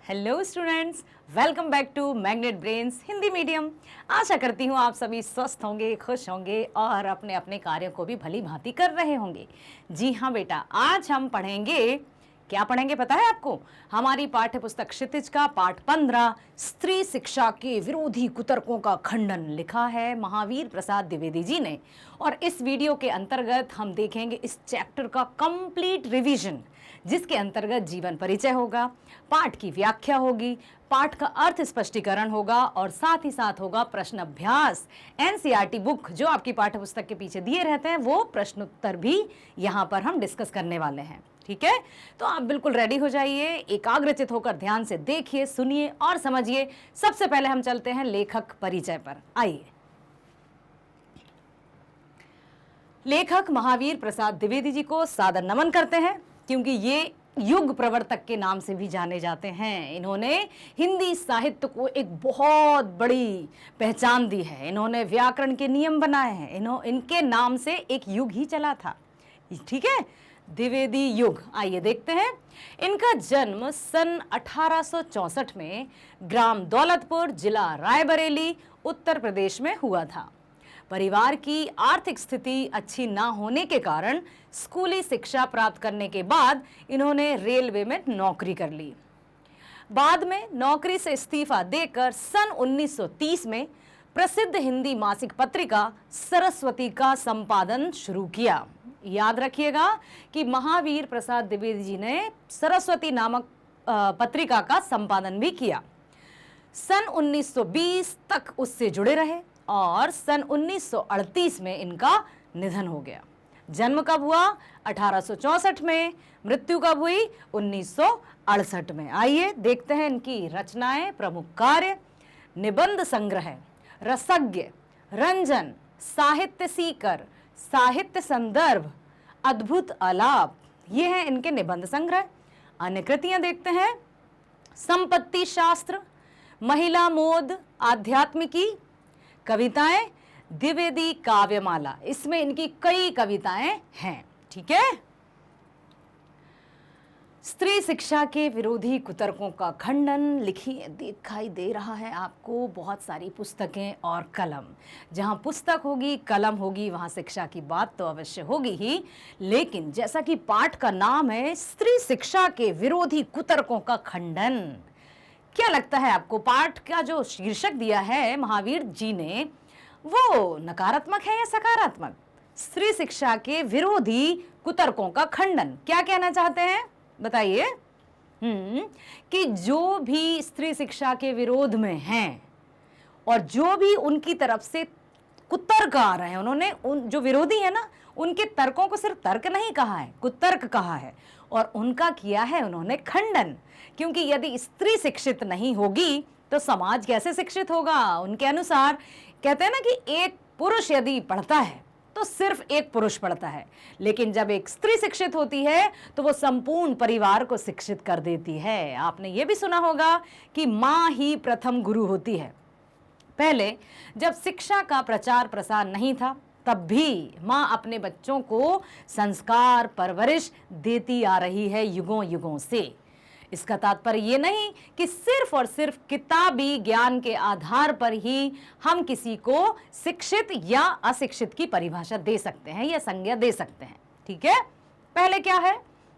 Hello students, welcome back to Magnet Brains Hindi medium. आशा करती हूँ आप सभी स्वस्थ होंगे, खुश होंगे और अपने अपने कार्यों को भी भली भांति कर रहे होंगे। जी हाँ बेटा, आज हम पढ़ेंगे, क्या पढ़ेंगे पता है आपको? हमारी पाठ्य पुस्तक क्षितिज का पाठ 15 स्त्री शिक्षा के विरोधी कुतर्कों का खंडन लिखा है महावीर प्रसाद द्विवेदी जी ने। और इस वीडियो के अंतर्गत हम देखेंगे इस चैप्टर का कंप्लीट रिवीजन, जिसके अंतर्गत जीवन परिचय होगा, पाठ की व्याख्या होगी, पाठ का अर्थ स्पष्टीकरण होगा और साथ ही साथ होगा प्रश्न अभ्यास। एनसीईआरटी बुक जो आपकी पाठ्य पुस्तक के पीछे दिए रहते हैं वो प्रश्न उत्तर भी यहाँ पर हम डिस्कस करने वाले हैं। ठीक है, तो आप बिल्कुल रेडी हो जाइए, एकाग्रचित होकर ध्यान से देखिए, सुनिए और समझिए। सबसे पहले हम चलते हैं लेखक परिचय पर। आइए, लेखक महावीर प्रसाद द्विवेदी जी को सादर नमन करते हैं, क्योंकि ये युग प्रवर्तक के नाम से भी जाने जाते हैं। इन्होंने हिंदी साहित्य को एक बहुत बड़ी पहचान दी है। इन्होंने व्याकरण के नियम बनाए हैं। इनके नाम से एक युग ही चला था। ठीक है, द्विवेदी युग। आइए देखते हैं। इनका जन्म सन 1864 में ग्राम दौलतपुर, जिला रायबरेली, उत्तर प्रदेश में हुआ था। परिवार की आर्थिक स्थिति अच्छी ना होने के कारण स्कूली शिक्षा प्राप्त करने के बाद इन्होंने रेलवे में नौकरी कर ली। बाद में नौकरी से इस्तीफा देकर सन 1930 में प्रसिद्ध हिंदी मासिक पत्रिका सरस्वती का संपादन शुरू किया। याद रखिएगा कि महावीर प्रसाद द्विवेदी जी ने सरस्वती नामक पत्रिका का संपादन भी किया। सन 1920 तक उससे जुड़े रहे और सन 1938 में इनका निधन हो गया। जन्म कब हुआ? 1864 में। मृत्यु कब हुई? 1968 में। आइए देखते हैं इनकी रचनाएं, प्रमुख कार्य। निबंध संग्रह, रसज्ञ, रंजन, साहित्य सीकर, साहित्य संदर्भ, अद्भुत आलाप, ये हैं इनके निबंध संग्रह। अन्य कृतियां देखते हैं। संपत्ति शास्त्र, महिला मोद, आध्यात्मिकी, कविताएं, द्विवेदी काव्यमाला, इसमें इनकी कई कविताएं हैं। ठीक है। स्त्री शिक्षा के विरोधी कुतर्कों का खंडन लिखी दिखाई दे रहा है आपको बहुत सारी पुस्तकें और कलम। जहां पुस्तक होगी, कलम होगी, वहां शिक्षा की बात तो अवश्य होगी ही। लेकिन जैसा कि पाठ का नाम है, स्त्री शिक्षा के विरोधी कुतर्कों का खंडन, क्या लगता है आपको पाठ का जो शीर्षक दिया है महावीर जी ने, वो नकारात्मक है या सकारात्मक? स्त्री शिक्षा के विरोधी कुतर्कों का खंडन, क्या कहना चाहते हैं बताइए? कि जो भी स्त्री शिक्षा के विरोध में हैं और जो भी उनकी तरफ से कुतर्क आ रहे हैं, उन्होंने उन जो विरोधी है ना, उनके तर्कों को सिर्फ तर्क नहीं कहा है, कुतर्क कहा है और उनका किया है उन्होंने खंडन। क्योंकि यदि स्त्री शिक्षित नहीं होगी तो समाज कैसे शिक्षित होगा? उनके अनुसार कहते हैं ना कि एक पुरुष यदि पढ़ता है तो सिर्फ एक पुरुष पढ़ता है, लेकिन जब एक स्त्री शिक्षित होती है तो वो संपूर्ण परिवार को शिक्षित कर देती है। आपने ये भी सुना होगा कि माँ ही प्रथम गुरु होती है। पहले जब शिक्षा का प्रचार प्रसार नहीं था, तब भी माँ अपने बच्चों को संस्कार, परवरिश देती आ रही है युगों युगों से। इसका तात्पर्य ये नहीं कि सिर्फ और सिर्फ किताबी ज्ञान के आधार पर ही हम किसी को शिक्षित या अशिक्षित की परिभाषा दे सकते हैं या संज्ञा दे सकते हैं। ठीक है। पहले क्या है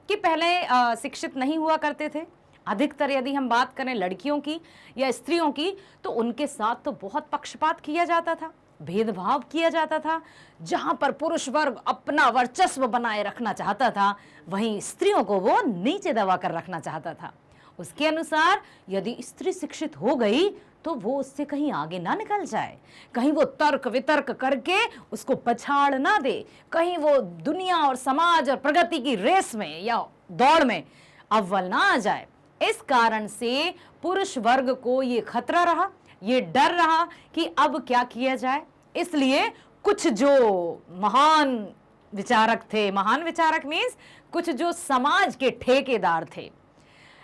कि पहले शिक्षित नहीं हुआ करते थे। अधिकतर यदि हम बात करें लड़कियों की या स्त्रियों की, तो उनके साथ तो बहुत पक्षपात किया जाता था, भेदभाव किया जाता था। जहां पर पुरुष वर्ग अपना वर्चस्व बनाए रखना चाहता था, वहीं स्त्रियों को वो नीचे दबा कर रखना चाहता था। उसके अनुसार यदि स्त्री शिक्षित हो गई तो वो उससे कहीं आगे ना निकल जाए, कहीं वो तर्क वितर्क करके उसको पछाड़ ना दे, कहीं वो दुनिया और समाज और प्रगति की रेस में या दौड़ में अव्वल ना आ जाए। इस कारण से पुरुष वर्ग को ये खतरा रहा, ये डर रहा कि अब क्या किया जाए। इसलिए कुछ जो महान विचारक थे, महान विचारक मीन्स कुछ जो समाज के ठेकेदार थे,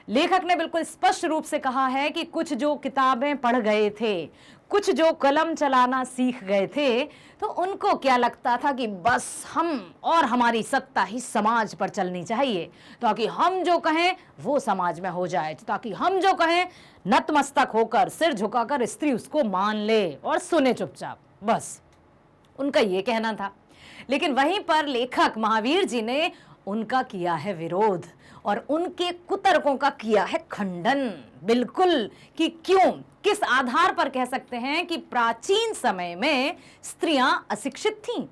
लेखक ने बिल्कुल स्पष्ट रूप से कहा है कि कुछ जो किताबें पढ़ गए थे, कुछ जो कलम चलाना सीख गए थे, तो उनको क्या लगता था कि बस हम और हमारी सत्ता ही समाज पर चलनी चाहिए, ताकि हम जो कहें वो समाज में हो जाए, ताकि हम जो कहें नतमस्तक होकर सिर झुकाकर स्त्री उसको मान ले और सुने चुपचाप, बस उनका ये कहना था। लेकिन वहीं पर लेखक महावीर जी ने उनका किया है विरोध और उनके कुतर्कों का किया है खंडन। बिल्कुल, कि क्यों, किस आधार पर कह सकते हैं कि प्राचीन समय में स्त्रियां अशिक्षित थीं?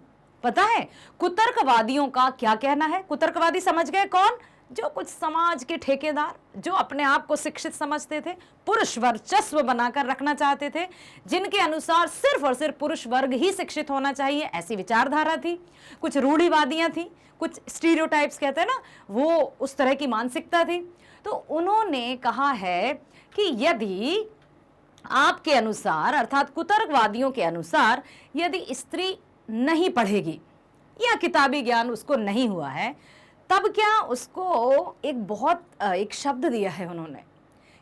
पता है कुतर्कवादियों का क्या कहना है? कुतर्कवादी समझ गए कौन? जो कुछ समाज के ठेकेदार, जो अपने आप को शिक्षित समझते थे, पुरुष वर्चस्व बनाकर रखना चाहते थे, जिनके अनुसार सिर्फ और सिर्फ पुरुष वर्ग ही शिक्षित होना चाहिए, ऐसी विचारधारा थी। कुछ रूढ़िवादियां थी, कुछ स्टीरियोटाइप्स कहते हैं ना, वो उस तरह की मानसिकता थी। तो उन्होंने कहा है कि यदि आपके अनुसार, अर्थात कुतर्कवादियों के अनुसार, यदि स्त्री नहीं पढ़ेगी या किताबी ज्ञान उसको नहीं हुआ है, तब क्या उसको एक शब्द दिया है उन्होंने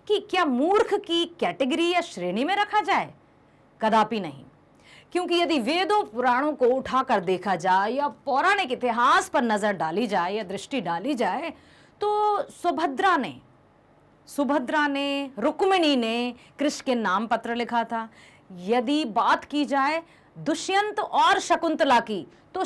कि क्या मूर्ख की कैटेगरी या श्रेणी में रखा जाए? कदापि नहीं। क्योंकि यदि वेदों पुराणों को उठाकर देखा जाए या पौराणिक इतिहास पर नजर डाली जाए या दृष्टि डाली जाए, तो सुभद्रा ने, रुक्मिणी ने कृष्ण के नाम पत्र लिखा था। यदि बात की जाए दुष्यंत और शकुंतला की, तो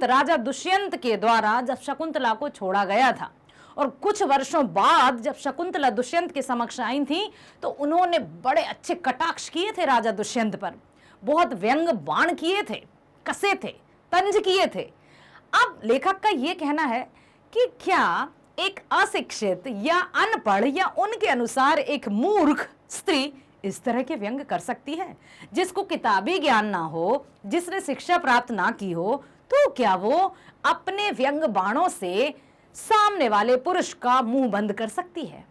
राजा दुष्यंत के द्वारा जब शकुंतला को छोड़ा गया था और कुछ वर्षों बाद जब शकुंतला दुष्यंत के समक्ष आई थी, तो उन्होंने बड़े अच्छे कटाक्ष किए थे राजा दुष्यंत पर, बहुत व्यंग बाण किए थे, कसे थे, तंज किए थे। अब लेखक का यह कहना है कि क्या एक अशिक्षित या अनपढ़ या उनके अनुसार एक मूर्ख स्त्री इस तरह के व्यंग कर सकती है? जिसको किताबी ज्ञान ना हो, जिसने शिक्षा प्राप्त ना की हो, तो क्या वो अपने व्यंग बाणों से सामने वाले पुरुष का मुंह बंद कर सकती है?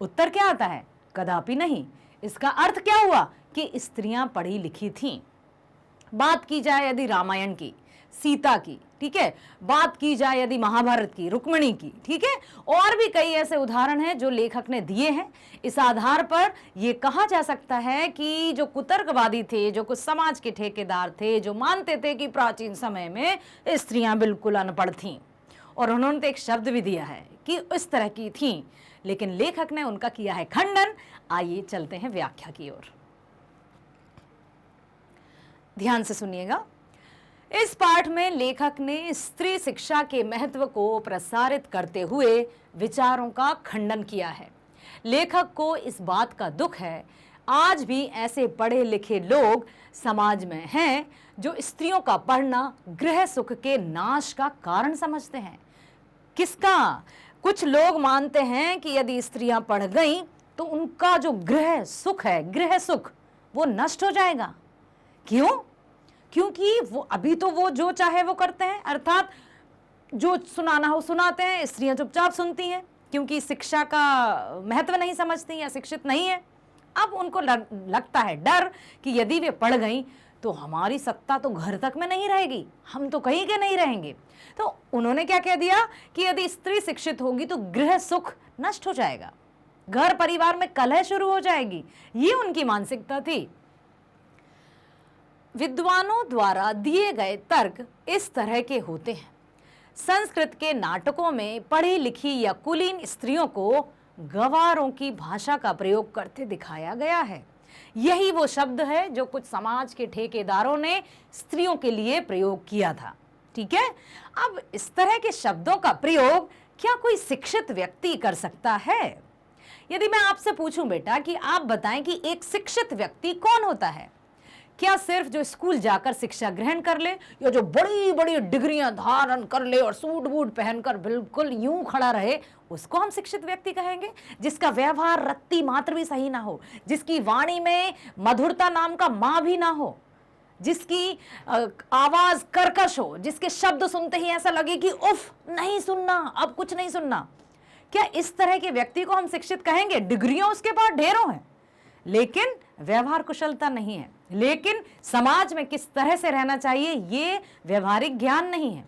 उत्तर क्या आता है? कदापि नहीं। इसका अर्थ क्या हुआ कि स्त्रियां पढ़ी लिखी थीं। बात की जाए यदि रामायण की, सीता की, ठीक है, बात की जाए यदि महाभारत की, रुक्मिणी की, ठीक है, और भी कई ऐसे उदाहरण हैं जो लेखक ने दिए हैं। इस आधार पर यह कहा जा सकता है कि जो कुतर्कवादी थे, जो कुछ समाज के ठेकेदार थे, जो मानते थे कि प्राचीन समय में स्त्रियां बिल्कुल अनपढ़ थीं, और उन्होंने तो एक शब्द भी दिया है कि इस तरह की थीं, लेकिन लेखक ने उनका किया है खंडन। आइए चलते हैं व्याख्या की ओर। ध्यान से सुनिएगा। इस पाठ में लेखक ने स्त्री शिक्षा के महत्व को प्रसारित करते हुए विचारों का खंडन किया है। लेखक को इस बात का दुख है आज भी ऐसे पढ़े लिखे लोग समाज में हैं जो स्त्रियों का पढ़ना गृह सुख के नाश का कारण समझते हैं। किसका? कुछ लोग मानते हैं कि यदि स्त्रियां पढ़ गईं तो उनका जो गृह सुख है, गृह सुख, वो नष्ट हो जाएगा। क्यों? क्योंकि वो अभी तो वो जो चाहे वो करते हैं, अर्थात जो सुनाना हो सुनाते हैं, स्त्रियां चुपचाप सुनती हैं क्योंकि शिक्षा का महत्व नहीं समझती या शिक्षित नहीं है। अब उनको लगता है डर कि यदि वे पढ़ गईं तो हमारी सत्ता तो घर तक में नहीं रहेगी, हम तो कहीं के नहीं रहेंगे। तो उन्होंने क्या कह दिया कि यदि स्त्री शिक्षित होगी तो गृह सुख नष्ट हो जाएगा, घर परिवार में कलह शुरू हो जाएगी। ये उनकी मानसिकता थी। विद्वानों द्वारा दिए गए तर्क इस तरह के होते हैं। संस्कृत के नाटकों में पढ़ी लिखी या कुलीन स्त्रियों को गंवारों की भाषा का प्रयोग करते दिखाया गया है। यही वो शब्द है जो कुछ समाज के ठेकेदारों ने स्त्रियों के लिए प्रयोग किया था। ठीक है, अब इस तरह के शब्दों का प्रयोग क्या कोई शिक्षित व्यक्ति कर सकता है? यदि मैं आपसे पूछूं बेटा कि आप बताएं कि एक शिक्षित व्यक्ति कौन होता है? क्या सिर्फ जो स्कूल जाकर शिक्षा ग्रहण कर ले या जो बड़ी बड़ी डिग्रियां धारण कर ले और सूट बूट पहनकर बिल्कुल यूं खड़ा रहे, उसको हम शिक्षित व्यक्ति कहेंगे? जिसका व्यवहार रत्ती मात्र भी सही ना हो, जिसकी वाणी में मधुरता नाम का माँ भी ना हो, जिसकी आवाज कर्कश हो, जिसके शब्द सुनते ही ऐसा लगे कि उफ नहीं सुनना, अब कुछ नहीं सुनना, क्या इस तरह के व्यक्ति को हम शिक्षित कहेंगे? डिग्रियां उसके पास ढेरों हैं लेकिन व्यवहार कुशलता नहीं है, लेकिन समाज में किस तरह से रहना चाहिए ये व्यवहारिक ज्ञान नहीं है,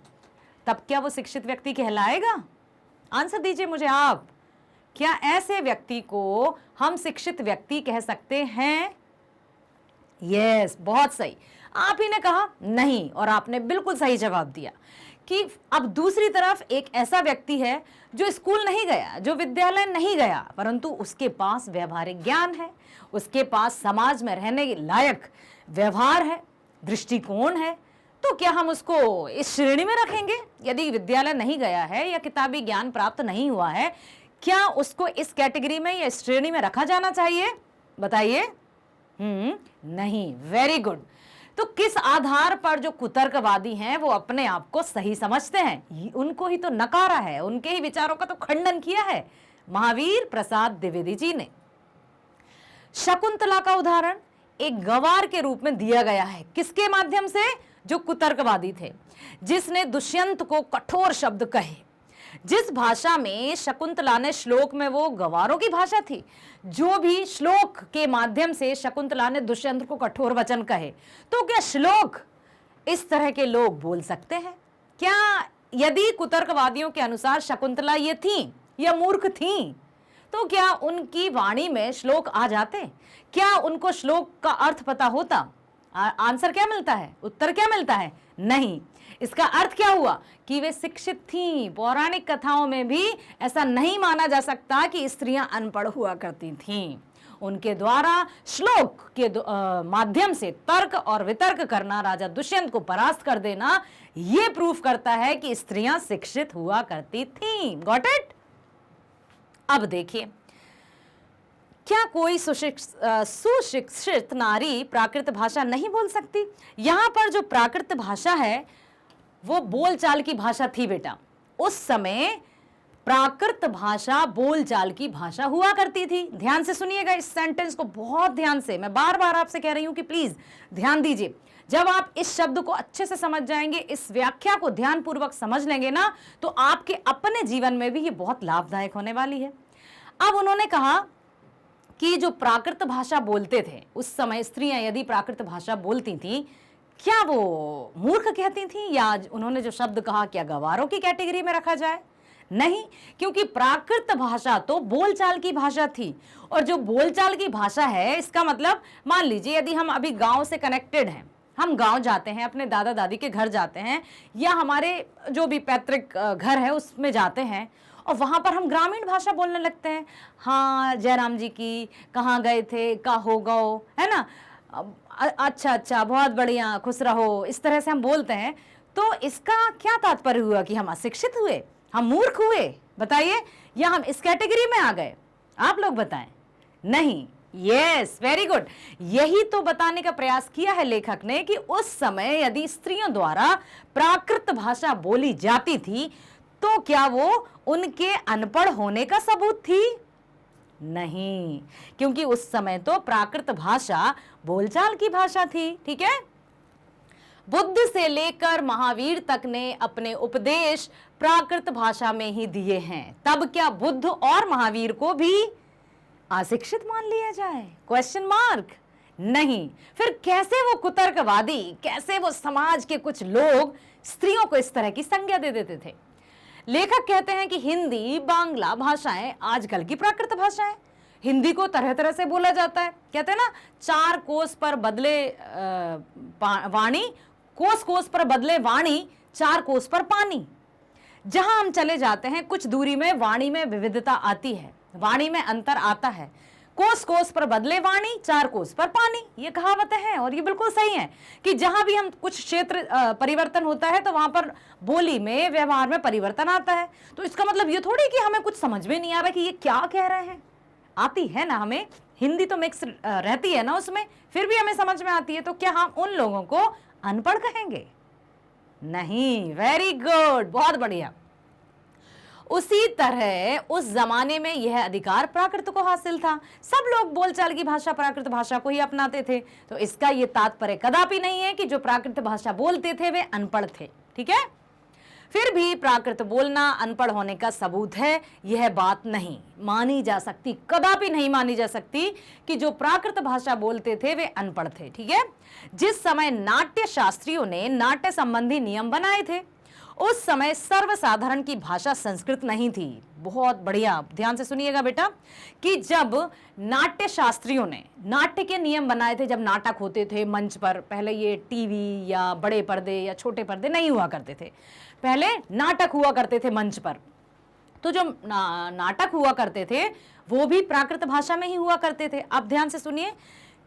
तब क्या वो शिक्षित व्यक्ति कहलाएगा? आंसर दीजिए मुझे आप। क्या ऐसे व्यक्ति को हम शिक्षित व्यक्ति कह सकते हैं? यस, बहुत सही। आप ही ने कहा नहीं, और आपने बिल्कुल सही जवाब दिया कि अब दूसरी तरफ एक ऐसा व्यक्ति है जो स्कूल नहीं गया, जो विद्यालय नहीं गया, परंतु उसके पास व्यवहारिक ज्ञान है, उसके पास समाज में रहने के लायक व्यवहार है, दृष्टिकोण है। तो क्या हम उसको इस श्रेणी में रखेंगे? यदि विद्यालय नहीं गया है या किताबी ज्ञान प्राप्त नहीं हुआ है, क्या उसको इस कैटेगरी में या इस श्रेणी में रखा जाना चाहिए? बताइए। नहीं। Very good. तो किस आधार पर जो कुतर्कवादी हैं वो अपने आप को सही समझते हैं, उनको ही तो नकारा है, उनके ही विचारों का तो खंडन किया है महावीर प्रसाद द्विवेदी जी ने। शकुंतला का उदाहरण एक गवार के रूप में दिया गया है। किसके माध्यम से? जो कुतर्कवादी थे, जिसने दुष्यंत को कठोर शब्द कहे। जिस भाषा में शकुंतला ने श्लोक में, वो गवारों की भाषा थी, जो भी श्लोक के माध्यम से शकुंतला ने दुष्यंत को कठोर वचन कहे, तो क्या श्लोक इस तरह के लोग बोल सकते हैं? क्या यदि कुतर्कवादियों के अनुसार शकुंतला ये थी या मूर्ख थी, तो क्या उनकी वाणी में श्लोक आ जाते? क्या उनको श्लोक का अर्थ पता होता? आंसर क्या मिलता है? उत्तर क्या मिलता है? नहीं। इसका अर्थ क्या हुआ कि वे शिक्षित थीं। पौराणिक कथाओं में भी ऐसा नहीं माना जा सकता कि स्त्रियां अनपढ़ हुआ करती थीं। उनके द्वारा श्लोक के माध्यम से तर्क और वितर्क करना, राजा दुष्यंत को परास्त कर देना, यह प्रूफ करता है कि स्त्रियां शिक्षित हुआ करती थीं। Got it? अब देखिए, क्या कोई सुशिक्षित नारी प्राकृत भाषा नहीं बोल सकती? यहां पर जो प्राकृत भाषा है वो बोलचाल की भाषा थी बेटा। उस समय प्राकृत भाषा बोलचाल की भाषा हुआ करती थी। ध्यान से सुनिएगा इस सेंटेंस को, बहुत ध्यान से। मैं बार बार आपसे कह रही हूं कि प्लीज ध्यान दीजिए। जब आप इस शब्द को अच्छे से समझ जाएंगे, इस व्याख्या को ध्यानपूर्वक समझ लेंगे ना, तो आपके अपने जीवन में भी ये बहुत लाभदायक होने वाली है। अब उन्होंने कहा कि जो प्राकृत भाषा बोलते थे उस समय, स्त्रियां यदि प्राकृत भाषा बोलती थी, क्या वो मूर्ख कहती थी? या उन्होंने जो शब्द कहा, क्या गवारों की कैटेगरी में रखा जाए? नहीं, क्योंकि प्राकृत भाषा तो बोलचाल की भाषा थी। और जो बोलचाल की भाषा है, इसका मतलब मान लीजिए यदि हम अभी गांव से कनेक्टेड हैं, हम गांव जाते हैं, अपने दादा दादी के घर जाते हैं, या हमारे जो भी पैतृक घर है उसमें जाते हैं, और वहां पर हम ग्रामीण भाषा बोलने लगते हैं। हाँ, जयराम जी की, कहाँ गए थे, का हो गओ, है ना, अच्छा अच्छा, बहुत बढ़िया, खुश रहो, इस तरह से हम बोलते हैं। तो इसका क्या तात्पर्य हुआ कि हम अशिक्षित हुए, हम मूर्ख हुए? बताइए, या हम इस कैटेगरी में आ गए? आप लोग बताएं। नहीं। Yes, very good. यही तो बताने का प्रयास किया है लेखक ने कि उस समय यदि स्त्रियों द्वारा प्राकृत भाषा बोली जाती थी, तो क्या वो उनके अनपढ़ होने का सबूत थी? नहीं, क्योंकि उस समय तो प्राकृत भाषा बोलचाल की भाषा थी। ठीक है। बुद्ध से लेकर महावीर तक ने अपने उपदेश प्राकृत भाषा में ही दिए हैं। तब क्या बुद्ध और महावीर को भी अशिक्षित मान लिया जाए? Question mark. नहीं। फिर कैसे वो कुतर्कवादी, कैसे वो समाज के कुछ लोग स्त्रियों को इस तरह की संज्ञा दे देते थे? लेखक कहते हैं कि हिंदी, बांग्ला भाषाएं आजकल की प्राकृत भाषाएं। हिंदी को तरह तरह से बोला जाता है। कहते हैं ना, 4 कोस पर बदले वाणी, कोस कोस पर बदले वाणी, 4 कोस पर पानी। जहां हम चले जाते हैं, कुछ दूरी में वाणी में विविधता आती है, वाणी में अंतर आता है। कोस कोस पर बदले वाणी, 4 कोस पर पानी, ये कहावतें हैं और ये बिल्कुल सही है कि जहां भी हम कुछ क्षेत्र परिवर्तन होता है तो वहां पर बोली में, व्यवहार में परिवर्तन आता है। तो इसका मतलब ये थोड़ी कि हमें कुछ समझ में नहीं आ रहा कि ये क्या कह रहे हैं। आती है ना, हमें हिंदी तो मिक्स रहती है ना उसमें, फिर भी हमें समझ में आती है। तो क्या हम उन लोगों को अनपढ़ कहेंगे? नहीं। वेरी गुड, बहुत बढ़िया। उसी तरह उस जमाने में यह अधिकार प्राकृत को हासिल था। सब लोग बोलचाल की भाषा, प्राकृत भाषा को ही अपनाते थे। तो इसका यह तात्पर्य कदापि नहीं है कि जो प्राकृत भाषा बोलते थे वे अनपढ़ थे। ठीक है। फिर भी प्राकृत बोलना अनपढ़ होने का सबूत है, यह बात नहीं मानी जा सकती, कदापि नहीं मानी जा सकती कि जो प्राकृत भाषा बोलते थे वे अनपढ़ थे। ठीक है। जिस समय नाट्य शास्त्रियों ने नाट्य संबंधी नियम बनाए थे, उस समय सर्वसाधारण की भाषा संस्कृत नहीं थी। बहुत बढ़िया, ध्यान से सुनिएगा बेटा, कि जब नाट्य शास्त्रियों ने नाट्य के नियम बनाए थे, जब नाटक होते थे मंच पर, पहले ये टीवी या बड़े पर्दे या छोटे पर्दे नहीं हुआ करते थे, पहले नाटक हुआ करते थे मंच पर। तो जो नाटक हुआ करते थे वो भी प्राकृत भाषा में ही हुआ करते थे। आप ध्यान से सुनिए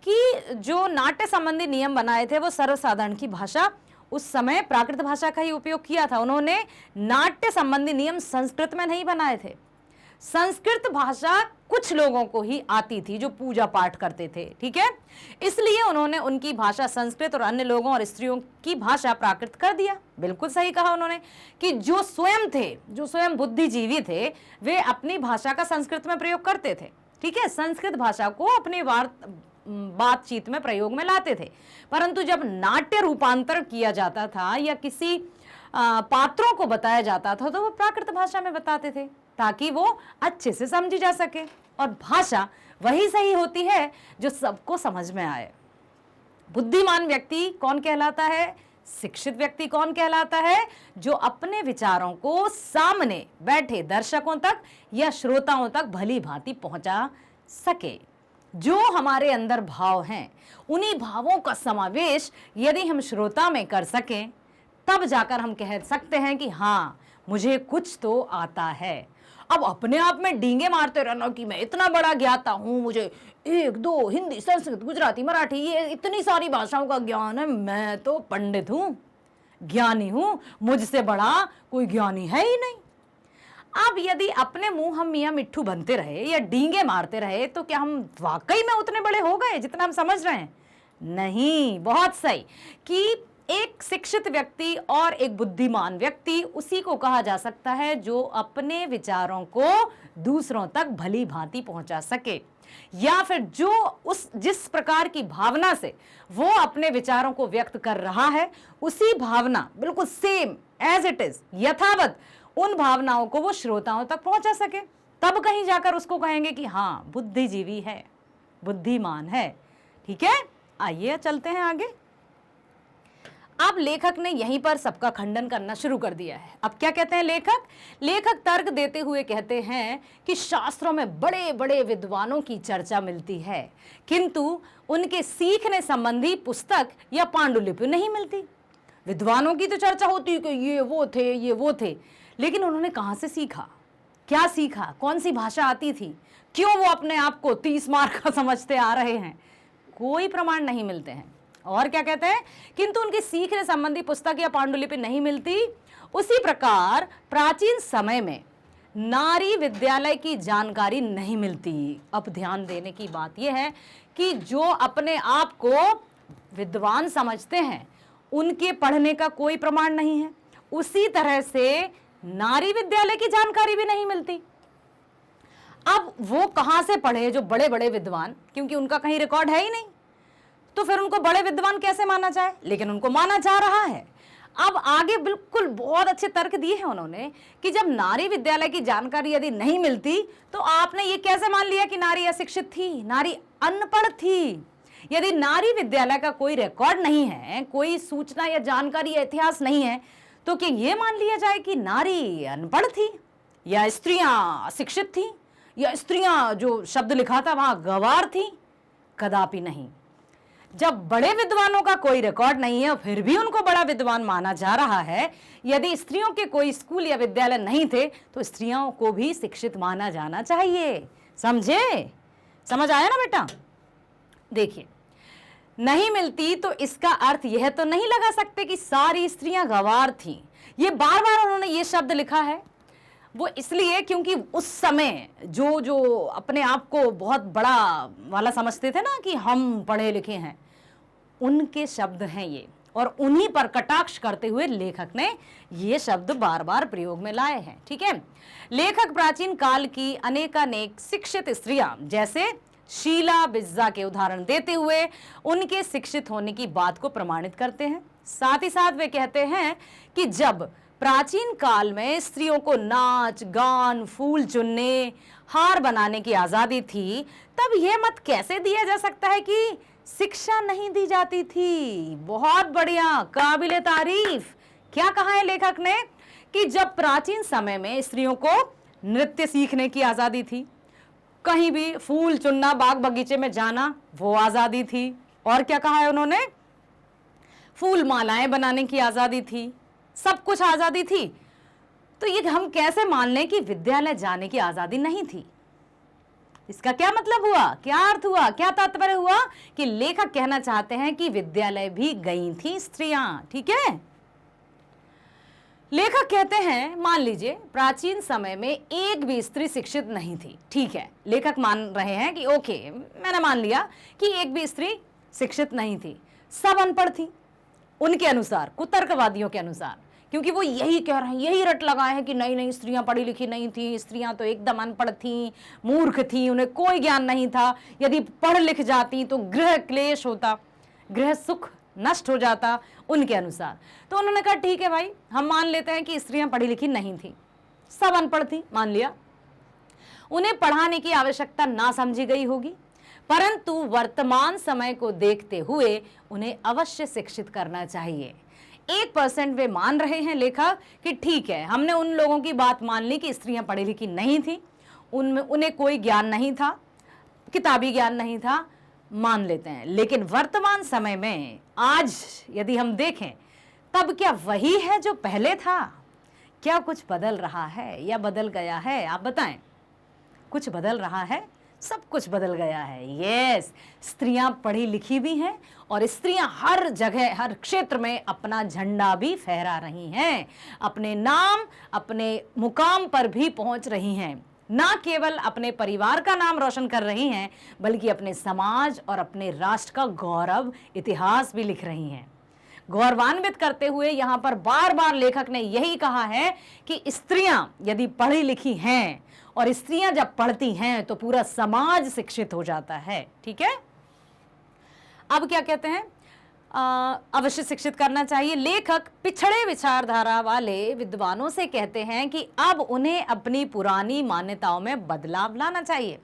कि जो नाट्य संबंधी नियम बनाए थे वो सर्वसाधारण की भाषा, उस समय प्राकृत भाषा का ही उपयोग किया था। उन्होंने नाट्य संबंधी नियम संस्कृत में नहीं बनाए थे। संस्कृत भाषा कुछ लोगों को ही आती थी जो पूजा पाठ करते थे, ठीक है, इसलिए उन्होंने उनकी भाषा संस्कृत और अन्य लोगों और स्त्रियों की भाषा प्राकृत कर दिया। बिल्कुल सही कहा उन्होंने कि जो स्वयं थे, जो स्वयं बुद्धिजीवी थे, वे अपनी भाषा का संस्कृत में प्रयोग करते थे, ठीक है, संस्कृत भाषा को अपने बातचीत में प्रयोग में लाते थे। परंतु जब नाट्य रूपांतर किया जाता था या किसी पात्रों को बताया जाता था तो वो प्राकृत भाषा में बताते थे ताकि वो अच्छे से समझी जा सके। और भाषा वही सही होती है जो सबको समझ में आए। बुद्धिमान व्यक्ति कौन कहलाता है? शिक्षित व्यक्ति कौन कहलाता है? जो अपने विचारों को सामने बैठे दर्शकों तक या श्रोताओं तक भली भांति पहुंचा सके। जो हमारे अंदर भाव हैं, उन्हीं भावों का समावेश यदि हम श्रोता में कर सकें, तब जाकर हम कह सकते हैं कि हाँ, मुझे कुछ तो आता है। अब अपने आप में डींगे मारते रहना कि मैं इतना बड़ा ज्ञाता हूं, मुझे 1 2 हिंदी, संस्कृत, गुजराती, मराठी, ये इतनी सारी भाषाओं का ज्ञान है, मैं तो पंडित हूं, ज्ञानी हूं, मुझसे बड़ा कोई ज्ञानी है ही नहीं। अब यदि अपने मुंह हम मियां मिट्ठू बनते रहे या डींगे मारते रहे तो क्या हम वाकई में उतने बड़े हो गए जितना हम समझ रहे हैं? नहीं। बहुत सही कि एक शिक्षित व्यक्ति और एक बुद्धिमान व्यक्ति उसी को कहा जा सकता है जो अपने विचारों को दूसरों तक भली भांति पहुंचा सके, या फिर जो जिस प्रकार की भावना से वो अपने विचारों को व्यक्त कर रहा है, उसी भावना बिल्कुल सेम एज इट इज, यथावत उन भावनाओं को वो श्रोताओं तक पहुंचा सके। तब कहीं जाकर उसको कहेंगे कि हाँ, बुद्धिजीवी है, बुद्धिमान है। ठीक है, आइए चलते हैं आगे। अब लेखक ने यहीं पर सबका खंडन करना शुरू कर दिया है। अब क्या कहते हैं लेखक तर्क देते हुए कहते हैं कि शास्त्रों में बड़े बड़े विद्वानों की चर्चा मिलती है, किंतु उनके सीखने संबंधी पुस्तक या पांडुलिपि नहीं मिलती। विद्वानों की तो चर्चा होती है कि ये वो थे, लेकिन उन्होंने कहाँ से सीखा, क्या सीखा, कौन सी भाषा आती थी, क्यों वो अपने आप को 30 मार्क का समझते आ रहे हैं, कोई प्रमाण नहीं मिलते हैं। और क्या कहते हैं, किंतु उनकी सीखने संबंधी पुस्तक या पांडुलिपि नहीं मिलती। उसी प्रकार प्राचीन समय में नारी विद्यालय की जानकारी नहीं मिलती। अब ध्यान देने की बात यह है कि जो अपने आप को विद्वान समझते हैं उनके पढ़ने का कोई प्रमाण नहीं है। उसी तरह से नारी विद्यालय की जानकारी भी नहीं मिलती। अब वो कहां से पढ़े जो बड़े बड़े विद्वान, क्योंकि उनका कहीं रिकॉर्ड है ही नहीं, तो फिर उनको बड़े विद्वान कैसे माना जाए, लेकिन उनको माना जा रहा है। अब आगे बिल्कुल बहुत अच्छे तर्क दिए हैं उन्होंने कि जब नारी विद्यालय की जानकारी यदि नहीं मिलती तो आपने ये कैसे मान लिया कि नारी अशिक्षित थी, नारी अनपढ़ थी। यदि नारी विद्यालय का कोई रिकॉर्ड नहीं है, कोई सूचना या जानकारी या इतिहास नहीं है, तो क्या ये मान लिया जाए कि नारी अनपढ़ थी या स्त्रियां अशिक्षित थी या स्त्रियां जो शब्द लिखा था वहां गवार थी? कदापि नहीं। जब बड़े विद्वानों का कोई रिकॉर्ड नहीं है फिर भी उनको बड़ा विद्वान माना जा रहा है, यदि स्त्रियों के कोई स्कूल या विद्यालय नहीं थे तो स्त्रियों को भी शिक्षित माना जाना चाहिए। समझे? समझ आया ना बेटा? देखिए, नहीं मिलती तो इसका अर्थ यह तो नहीं लगा सकते कि सारी स्त्रियां गंवार थीं। ये बार बार उन्होंने ये शब्द लिखा है, वो इसलिए क्योंकि उस समय जो अपने आप को बहुत बड़ा वाला समझते थे ना कि हम पढ़े लिखे हैं, उनके शब्द हैं ये, और उन्हीं पर कटाक्ष करते हुए लेखक ने ये शब्द बार बार प्रयोग में लाए हैं। ठीक है, लेखक प्राचीन काल की अनेकानेक शिक्षित स्त्रियां जैसे शीला बिज्जा के उदाहरण देते हुए उनके शिक्षित होने की बात को प्रमाणित करते हैं। साथ ही साथ वे कहते हैं कि जब प्राचीन काल में स्त्रियों को नाच गान, फूल चुनने, हार बनाने की आजादी थी, तब यह मत कैसे दिया जा सकता है कि शिक्षा नहीं दी जाती थी। बहुत बढ़िया, काबिले तारीफ। क्या कहा है लेखक ने? कि जब प्राचीन समय में स्त्रियों को नृत्य सीखने की आजादी थी, कहीं भी फूल चुनना, बाग बगीचे में जाना, वो आजादी थी। और क्या कहा है उन्होंने? फूल मालाएं बनाने की आजादी थी, सब कुछ आजादी थी। तो ये हम कैसे मान लें कि विद्यालय जाने की आजादी नहीं थी? इसका क्या मतलब हुआ, क्या अर्थ हुआ, क्या तात्पर्य हुआ? कि लेखक कहना चाहते हैं कि विद्यालय भी गई थी स्त्रियां। ठीक है, लेखक कहते हैं मान लीजिए प्राचीन समय में एक भी स्त्री शिक्षित नहीं थी। ठीक है, लेखक मान रहे हैं कि ओके, मैंने मान लिया कि एक भी स्त्री शिक्षित नहीं थी, सब अनपढ़ थी उनके अनुसार, कुतर्कवादियों के अनुसार, क्योंकि वो यही कह रहे हैं, यही रट लगाए हैं कि नहीं नहीं स्त्रियां पढ़ी लिखी नहीं थी, स्त्रियां तो एकदम अनपढ़ थी, मूर्ख थी, उन्हें कोई ज्ञान नहीं था, यदि पढ़ लिख जाती तो गृह क्लेश होता, गृह सुख नष्ट हो जाता उनके अनुसार। तो उन्होंने कहा ठीक है भाई, हम मान लेते हैं कि स्त्रियां पढ़ी लिखी नहीं थी, सब अनपढ़ थी, मान लिया, उन्हें पढ़ाने की आवश्यकता ना समझी गई होगी, परंतु वर्तमान समय को देखते हुए उन्हें अवश्य शिक्षित करना चाहिए। 1% वे मान रहे हैं लेखक कि ठीक है, हमने उन लोगों की बात मान ली कि स्त्रियां पढ़ी लिखी नहीं थी, उन्हें कोई ज्ञान नहीं था, किताबी ज्ञान नहीं था, मान लेते हैं। लेकिन वर्तमान समय में आज यदि हम देखें, तब क्या वही है जो पहले था? क्या कुछ बदल रहा है या बदल गया है? आप बताएं, कुछ बदल रहा है? सब कुछ बदल गया है। यस, स्त्रियां पढ़ी लिखी भी हैं और स्त्रियां हर जगह, हर क्षेत्र में अपना झंडा भी फहरा रही हैं, अपने नाम, अपने मुकाम पर भी पहुंच रही हैं। ना केवल अपने परिवार का नाम रोशन कर रही हैं, बल्कि अपने समाज और अपने राष्ट्र का गौरव, इतिहास भी लिख रही हैं। गौरवान्वित करते हुए यहाँ पर बार बार लेखक ने यही कहा है कि स्त्रियां यदि पढ़ी लिखी हैं, और स्त्रियां जब पढ़ती हैं तो पूरा समाज शिक्षित हो जाता है। ठीक है, अब क्या कहते हैं? अवश्य शिक्षित करना चाहिए। लेखक पिछड़े विचारधारा वाले विद्वानों से कहते हैं कि अब उन्हें अपनी पुरानी मान्यताओं में बदलाव लाना चाहिए।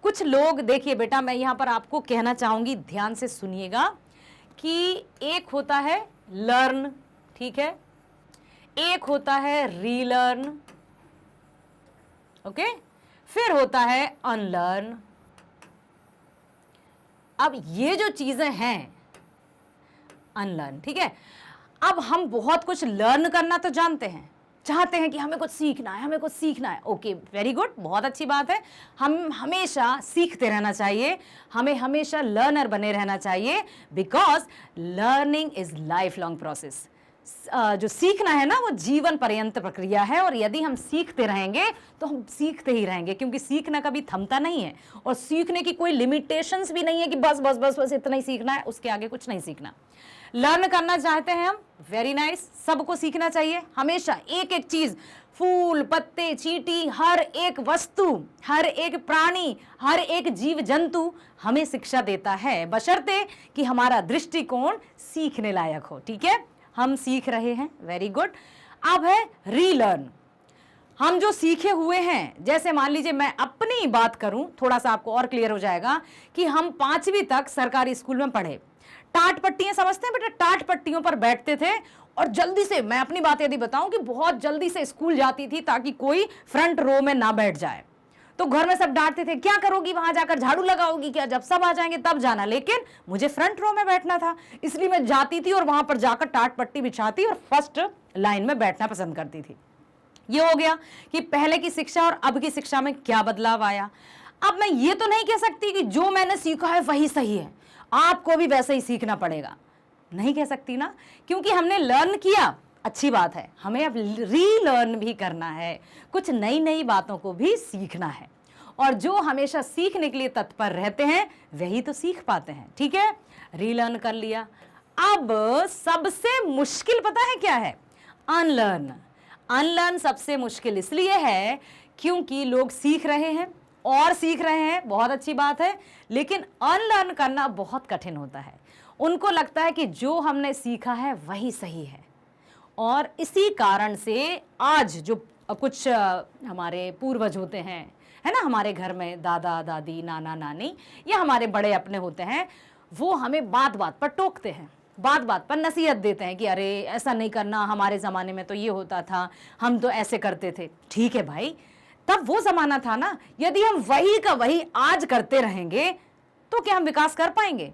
कुछ लोग, देखिए बेटा, मैं यहाँ पर आपको कहना चाहूंगी, ध्यान से सुनिएगा, कि एक होता है लर्न, ठीक है, एक होता है रीलर्न, ओके, फिर होता है अनलर्न। अब ये जो चीजें हैं अनलर्न, ठीक है, अब हम बहुत कुछ लर्न करना तो जानते हैं, चाहते हैं कि हमें कुछ सीखना है, हमें कुछ सीखना है। ओके, वेरी गुड, बहुत अच्छी बात है, हम हमेशा सीखते रहना चाहिए, हमें हमेशा लर्नर बने रहना चाहिए, because learning is life long process. जो सीखना है ना, वो जीवन पर्यंत प्रक्रिया है, और यदि हम सीखते रहेंगे तो हम सीखते ही रहेंगे, क्योंकि सीखना कभी थमता नहीं है, और सीखने की कोई लिमिटेशंस भी नहीं है कि बस बस बस बस इतना ही सीखना है, उसके आगे कुछ नहीं सीखना। लर्न करना चाहते हैं हम, वेरी नाइस, सबको सीखना चाहिए हमेशा, एक एक चीज, फूल, पत्ते, चींटी, हर एक वस्तु, हर एक प्राणी, हर एक जीव जंतु हमें शिक्षा देता है, बशर्ते कि हमारा दृष्टिकोण सीखने लायक हो। ठीक है, हम सीख रहे हैं, वेरी गुड। अब है रीलर्न। हम जो सीखे हुए हैं, जैसे मान लीजिए मैं अपनी बात करूं, थोड़ा सा आपको और क्लियर हो जाएगा, कि हम 5वीं तक सरकारी स्कूल में पढ़े, टाट पट्टियां समझते हैं बेटा, टाट पट्टियों पर बैठते थे, और जल्दी से, मैं अपनी बात यदि बताऊं, कि बहुत जल्दी से स्कूल जाती थी ताकि कोई फ्रंट रो में ना बैठ जाए। तो घर में सब डांटते थे, क्या करोगी वहां जाकर, झाड़ू लगाओगी क्या, जब सब आ जाएंगे तब जाना। लेकिन मुझे फ्रंट रो में बैठना था, इसलिए मैं जाती थी और वहां पर जाकर टाट पट्टी बिछाती और फर्स्ट लाइन में बैठना पसंद करती थी। ये हो गया कि पहले की शिक्षा और अब की शिक्षा में क्या बदलाव आया। अब मैं ये तो नहीं कह सकती कि जो मैंने सीखा है वही सही है, आपको भी वैसे ही सीखना पड़ेगा, नहीं कह सकती ना, क्योंकि हमने लर्न किया, अच्छी बात है, हमें अब रीलर्न भी करना है, कुछ नई नई बातों को भी सीखना है, और जो हमेशा सीखने के लिए तत्पर रहते हैं वही तो सीख पाते हैं। ठीक है, रीलर्न कर लिया। अब सबसे मुश्किल पता है क्या है? अनलर्न। अनलर्न सबसे मुश्किल इसलिए है क्योंकि लोग सीख रहे हैं और सीख रहे हैं, बहुत अच्छी बात है, लेकिन अनलर्न करना बहुत कठिन होता है। उनको लगता है कि जो हमने सीखा है वही सही है, और इसी कारण से आज जो कुछ हमारे पूर्वज होते हैं, है ना, हमारे घर में दादा दादी, नाना नानी, या हमारे बड़े अपने होते हैं, वो हमें बात बात पर टोकते हैं, बात बात पर नसीहत देते हैं कि अरे ऐसा नहीं करना, हमारे ज़माने में तो ये होता था, हम तो ऐसे करते थे। ठीक है भाई, तब वो ज़माना था ना। यदि हम वही का वही आज करते रहेंगे तो क्या हम विकास कर पाएंगे?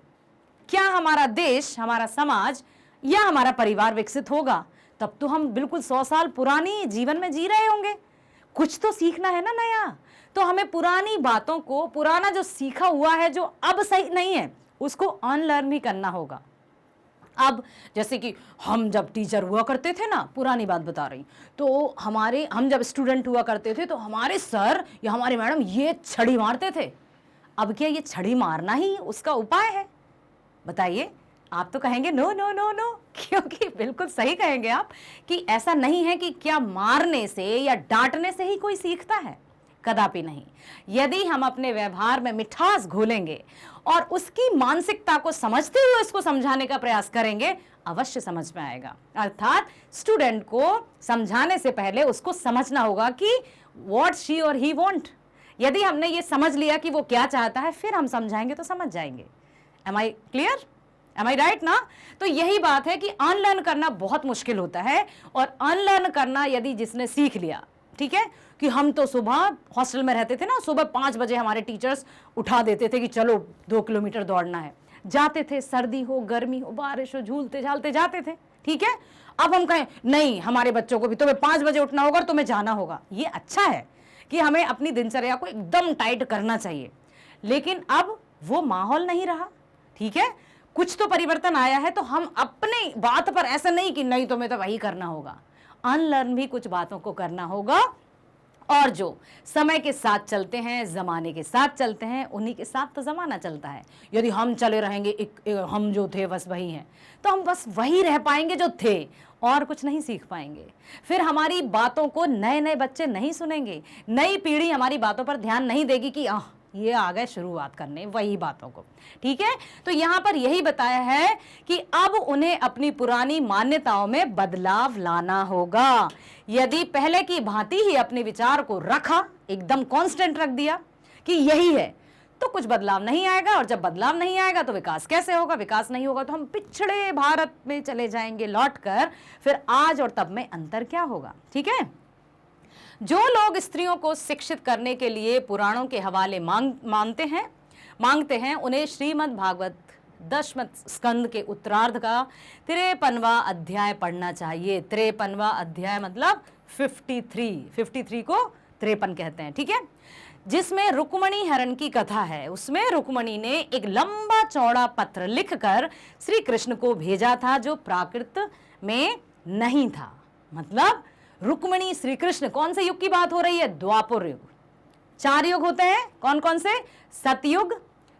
क्या हमारा देश, हमारा समाज या हमारा परिवार विकसित होगा? तब तो हम बिल्कुल 100 साल पुरानी जीवन में जी रहे होंगे। कुछ तो सीखना है ना नया। तो हमें पुरानी बातों को, पुराना जो सीखा हुआ है जो अब सही नहीं है, उसको अनलर्न भी करना होगा। अब जैसे कि हम जब टीचर हुआ करते थे ना, पुरानी बात बता रही, तो हम जब स्टूडेंट हुआ करते थे तो हमारे सर या हमारी मैडम ये छड़ी मारते थे। अब क्या ये छड़ी मारना ही उसका उपाय है? बताइए। आप तो कहेंगे नो नो नो नो, क्योंकि बिल्कुल सही कहेंगे आप कि ऐसा नहीं है कि क्या मारने से या डांटने से ही कोई सीखता है, कदापि नहीं। यदि हम अपने व्यवहार में मिठास घोलेंगे और उसकी मानसिकता को समझते हुए उसको समझाने का प्रयास करेंगे, अवश्य समझ में आएगा। अर्थात स्टूडेंट को समझाने से पहले उसको समझना होगा कि व्हाट शी और ही वांट। यदि हमने ये समझ लिया कि वो क्या चाहता है, फिर हम समझाएंगे तो समझ जाएंगे। Am I clear? Am I right ना? तो यही बात है कि अनलर्न करना बहुत मुश्किल होता है। और अनलर्न करना यदि जिसने सीख लिया, ठीक है, कि हम तो सुबह हॉस्टल में रहते थे ना, सुबह 5 बजे हमारे टीचर्स उठा देते थे कि चलो 2 किलोमीटर दौड़ना है। जाते थे, सर्दी हो, गर्मी हो, बारिश हो, झूलते झालते जाते थे। ठीक है, अब हम कहें नहीं, हमारे बच्चों को भी तुम्हें 5 बजे उठना होगा और तुम्हें जाना होगा। ये अच्छा है कि हमें अपनी दिनचर्या को एकदम टाइट करना चाहिए, लेकिन अब वो माहौल नहीं रहा। ठीक है, कुछ तो परिवर्तन आया है, तो हम अपनी बात पर ऐसा नहीं कि नहीं तुम्हें तो वही करना होगा। अनलर्न भी कुछ बातों को करना होगा। और जो समय के साथ चलते हैं, जमाने के साथ चलते हैं, उन्हीं के साथ तो जमाना चलता है। यदि हम चले रहेंगे हम जो थे बस वही हैं, तो हम बस वही रह पाएंगे जो थे और कुछ नहीं सीख पाएंगे। फिर हमारी बातों को नए नए बच्चे नहीं सुनेंगे, नई पीढ़ी हमारी बातों पर ध्यान नहीं देगी कि ये आ गए शुरुआत करने वही बातों को। ठीक है, तो यहां पर यही बताया है कि अब उन्हें अपनी पुरानी मान्यताओं में बदलाव लाना होगा। यदि पहले की भांति ही अपने विचार को रखा, एकदम कांस्टेंट रख दिया कि यही है, तो कुछ बदलाव नहीं आएगा। और जब बदलाव नहीं आएगा तो विकास कैसे होगा? विकास नहीं होगा तो हम पिछड़े भारत में चले जाएंगे लौटकर। फिर आज और तब में अंतर क्या होगा? ठीक है, जो लोग स्त्रियों को शिक्षित करने के लिए पुराणों के हवाले मांगते हैं, उन्हें श्रीमद् भागवत 10वें स्कंद के उत्तरार्ध का 53वां अध्याय पढ़ना चाहिए। 53वां अध्याय मतलब 53 को 53 कहते हैं। ठीक है, जिसमें रुक्मणी हरण की कथा है। उसमें रुक्मणी ने एक लंबा चौड़ा पत्र लिखकर श्री कृष्ण को भेजा था, जो प्राकृत में नहीं था। मतलब रुक्मणी श्री कृष्ण, कौन से युग की बात हो रही है? द्वापर युग। 4 युग होते हैं, कौन कौन से? सतयुग,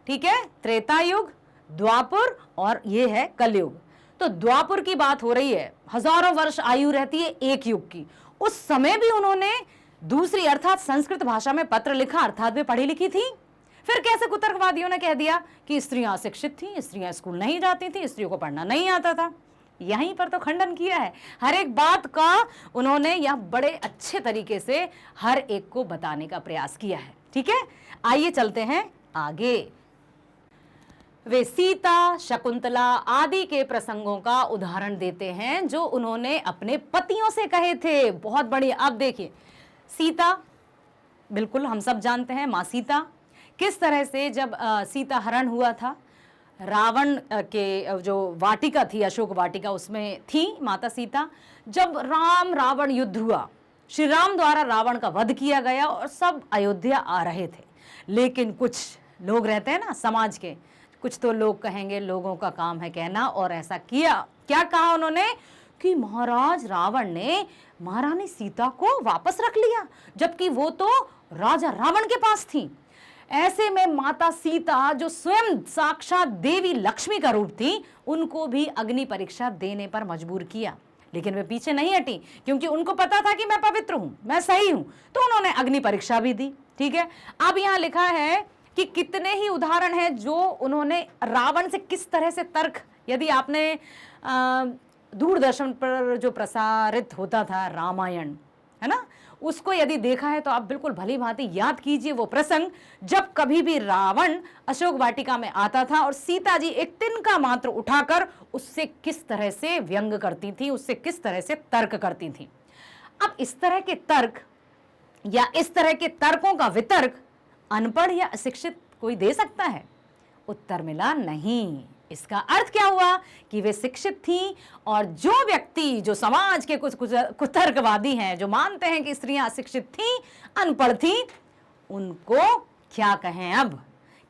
ठीक है, त्रेता युग, द्वापर और ये है कलयुग। तो द्वापर की बात हो रही है, हजारों वर्ष आयु रहती है एक युग की। उस समय भी उन्होंने दूसरी अर्थात संस्कृत भाषा में पत्र लिखा, अर्थात वे पढ़ी लिखी थी। फिर कैसे कुतर्कवादियों ने कह दिया कि स्त्रियां अशिक्षित थी, स्त्रियां स्कूल नहीं जाती थी, स्त्रियों को पढ़ना नहीं आता था। यहीं पर तो खंडन किया है। हर एक बात का उन्होंने यह बड़े अच्छे तरीके से हर एक को बताने का प्रयास किया है। ठीक है, आइए चलते हैं आगे। वे सीता, शकुंतला आदि के प्रसंगों का उदाहरण देते हैं जो उन्होंने अपने पतियों से कहे थे। बहुत बढ़िया। अब देखिए, सीता, बिल्कुल हम सब जानते हैं माँ सीता, किस तरह से जब सीता हरण हुआ था, रावण के जो वाटिका थी, अशोक वाटिका, उसमें थी माता सीता। जब राम रावण युद्ध हुआ, श्री राम द्वारा रावण का वध किया गया और सब अयोध्या आ रहे थे। लेकिन कुछ लोग रहते हैं ना समाज के, कुछ तो लोग कहेंगे, लोगों का काम है कहना, और ऐसा किया। क्या कहा उन्होंने? कि महाराज रावण ने महारानी सीता को वापस रख लिया, जबकि वो तो राजा रावण के पास थी। ऐसे में माता सीता, जो स्वयं साक्षात देवी लक्ष्मी का रूप थी, उनको भी अग्नि परीक्षा देने पर मजबूर किया। लेकिन वे पीछे नहीं हटी, क्योंकि उनको पता था कि मैं पवित्र हूं, मैं सही हूं, तो उन्होंने अग्नि परीक्षा भी दी। ठीक है, अब यहां लिखा है कि कितने ही उदाहरण हैं जो उन्होंने रावण से किस तरह से तर्क, यदि आपने दूरदर्शन पर जो प्रसारित होता था रामायण, है ना, उसको यदि देखा है तो आप बिल्कुल भली भांति याद कीजिए वो प्रसंग जब कभी भी रावण अशोक वाटिका में आता था और सीता जी एक तिनका मात्र उठाकर उससे किस तरह से व्यंग करती थी, उससे किस तरह से तर्क करती थी। अब इस तरह के तर्क या इस तरह के तर्कों का वितर्क अनपढ़ या अशिक्षित कोई दे सकता है? उत्तर मिला नहीं। इसका अर्थ क्या हुआ कि वे शिक्षित थी, और जो व्यक्ति, जो समाज के कुछ कुतर्कवादी हैं, जो मानते हैं कि स्त्रियां अशिक्षित थी, अनपढ़ थी, उनको क्या कहें अब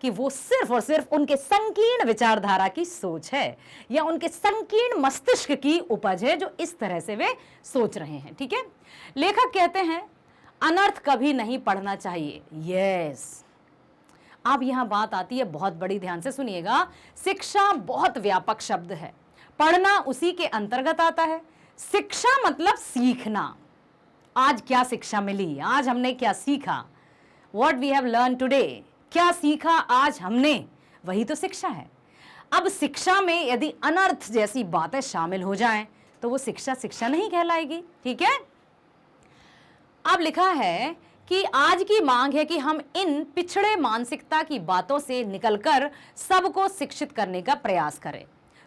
कि वो सिर्फ और सिर्फ उनके संकीर्ण विचारधारा की सोच है या उनके संकीर्ण मस्तिष्क की उपज है जो इस तरह से वे सोच रहे हैं। ठीक है, लेखक कहते हैं अनर्थ कभी नहीं पढ़ना चाहिए। यस, अब यहां बात आती है बहुत बड़ी, ध्यान से सुनिएगा। शिक्षा बहुत व्यापक शब्द है, पढ़ना उसी के अंतर्गत आता है। शिक्षा मतलब सीखना। आज क्या शिक्षा मिली, आज हमने क्या सीखा, what we have learn today, क्या सीखा आज हमने, वही तो शिक्षा है। अब शिक्षा में यदि अनर्थ जैसी बातें शामिल हो जाएं तो वो शिक्षा शिक्षा नहीं कहलाएगी। ठीक है, अब लिखा है कि आज की मांग है कि हम इन पिछड़े मानसिकता की बातों से निकलकर सबको शिक्षित करने का प्रयास करें।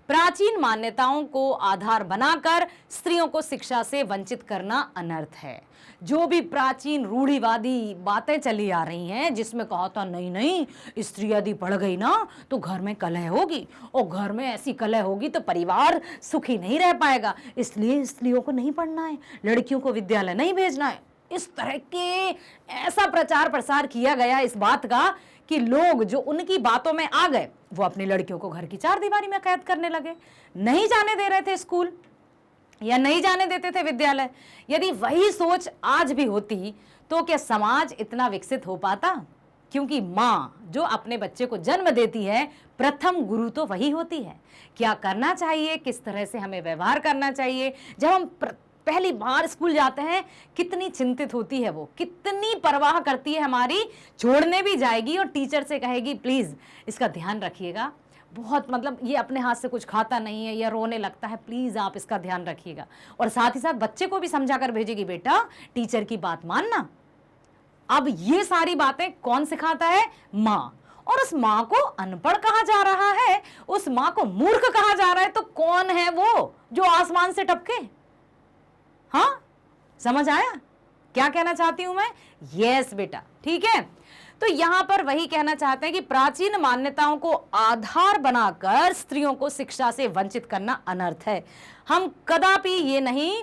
प्राचीन मान्यताओं को आधार बनाकर स्त्रियों को शिक्षा से वंचित करना अनर्थ है। जो भी प्राचीन रूढ़िवादी बातें चली आ रही हैं जिसमें कहा था नहीं नहीं स्त्री यदि पढ़ गई ना तो घर में कलह होगी, और घर में ऐसी कलह होगी तो परिवार सुखी नहीं रह पाएगा, इसलिए स्त्रियों को नहीं पढ़ना है, लड़कियों को विद्यालय नहीं भेजना है, इस तरह के ऐसा प्रचार प्रसार किया गया इस बात का कि लोग जो उनकी बातों में आ गए वो अपनी लड़कियों को घर की चार दीवारी में कैद करने लगे, नहीं जाने दे रहे थे स्कूल या नहीं जाने देते थे विद्यालय। यदि वही सोच आज भी होती तो क्या समाज इतना विकसित हो पाता? क्योंकि माँ जो अपने बच्चे को जन्म देती है प्रथम गुरु तो वही होती है। क्या करना चाहिए, किस तरह से हमें व्यवहार करना चाहिए, जब हम पहली बार स्कूल जाते हैं कितनी चिंतित होती है, वो कितनी परवाह करती है हमारी, छोड़ने भी जाएगी और टीचर से कहेगी प्लीज इसका ध्यान रखिएगा, बहुत मतलब ये अपने हाथ से कुछ खाता नहीं है या रोने लगता है, प्लीज आप इसका ध्यान रखिएगा। और साथ ही साथ बच्चे को भी समझा कर भेजेगी बेटा टीचर की बात मानना। अब ये सारी बातें कौन सिखाता है? माँ। और उस माँ को अनपढ़ कहा जा रहा है, उस माँ को मूर्ख कहा जा रहा है, तो कौन है वो जो आसमान से टपके? हाँ, समझ आया क्या कहना चाहती हूं मैं? यस बेटा, ठीक है। तो यहां पर वही कहना चाहते हैं कि प्राचीन मान्यताओं को आधार बनाकर स्त्रियों को शिक्षा से वंचित करना अनर्थ है। हम कदापि ये नहीं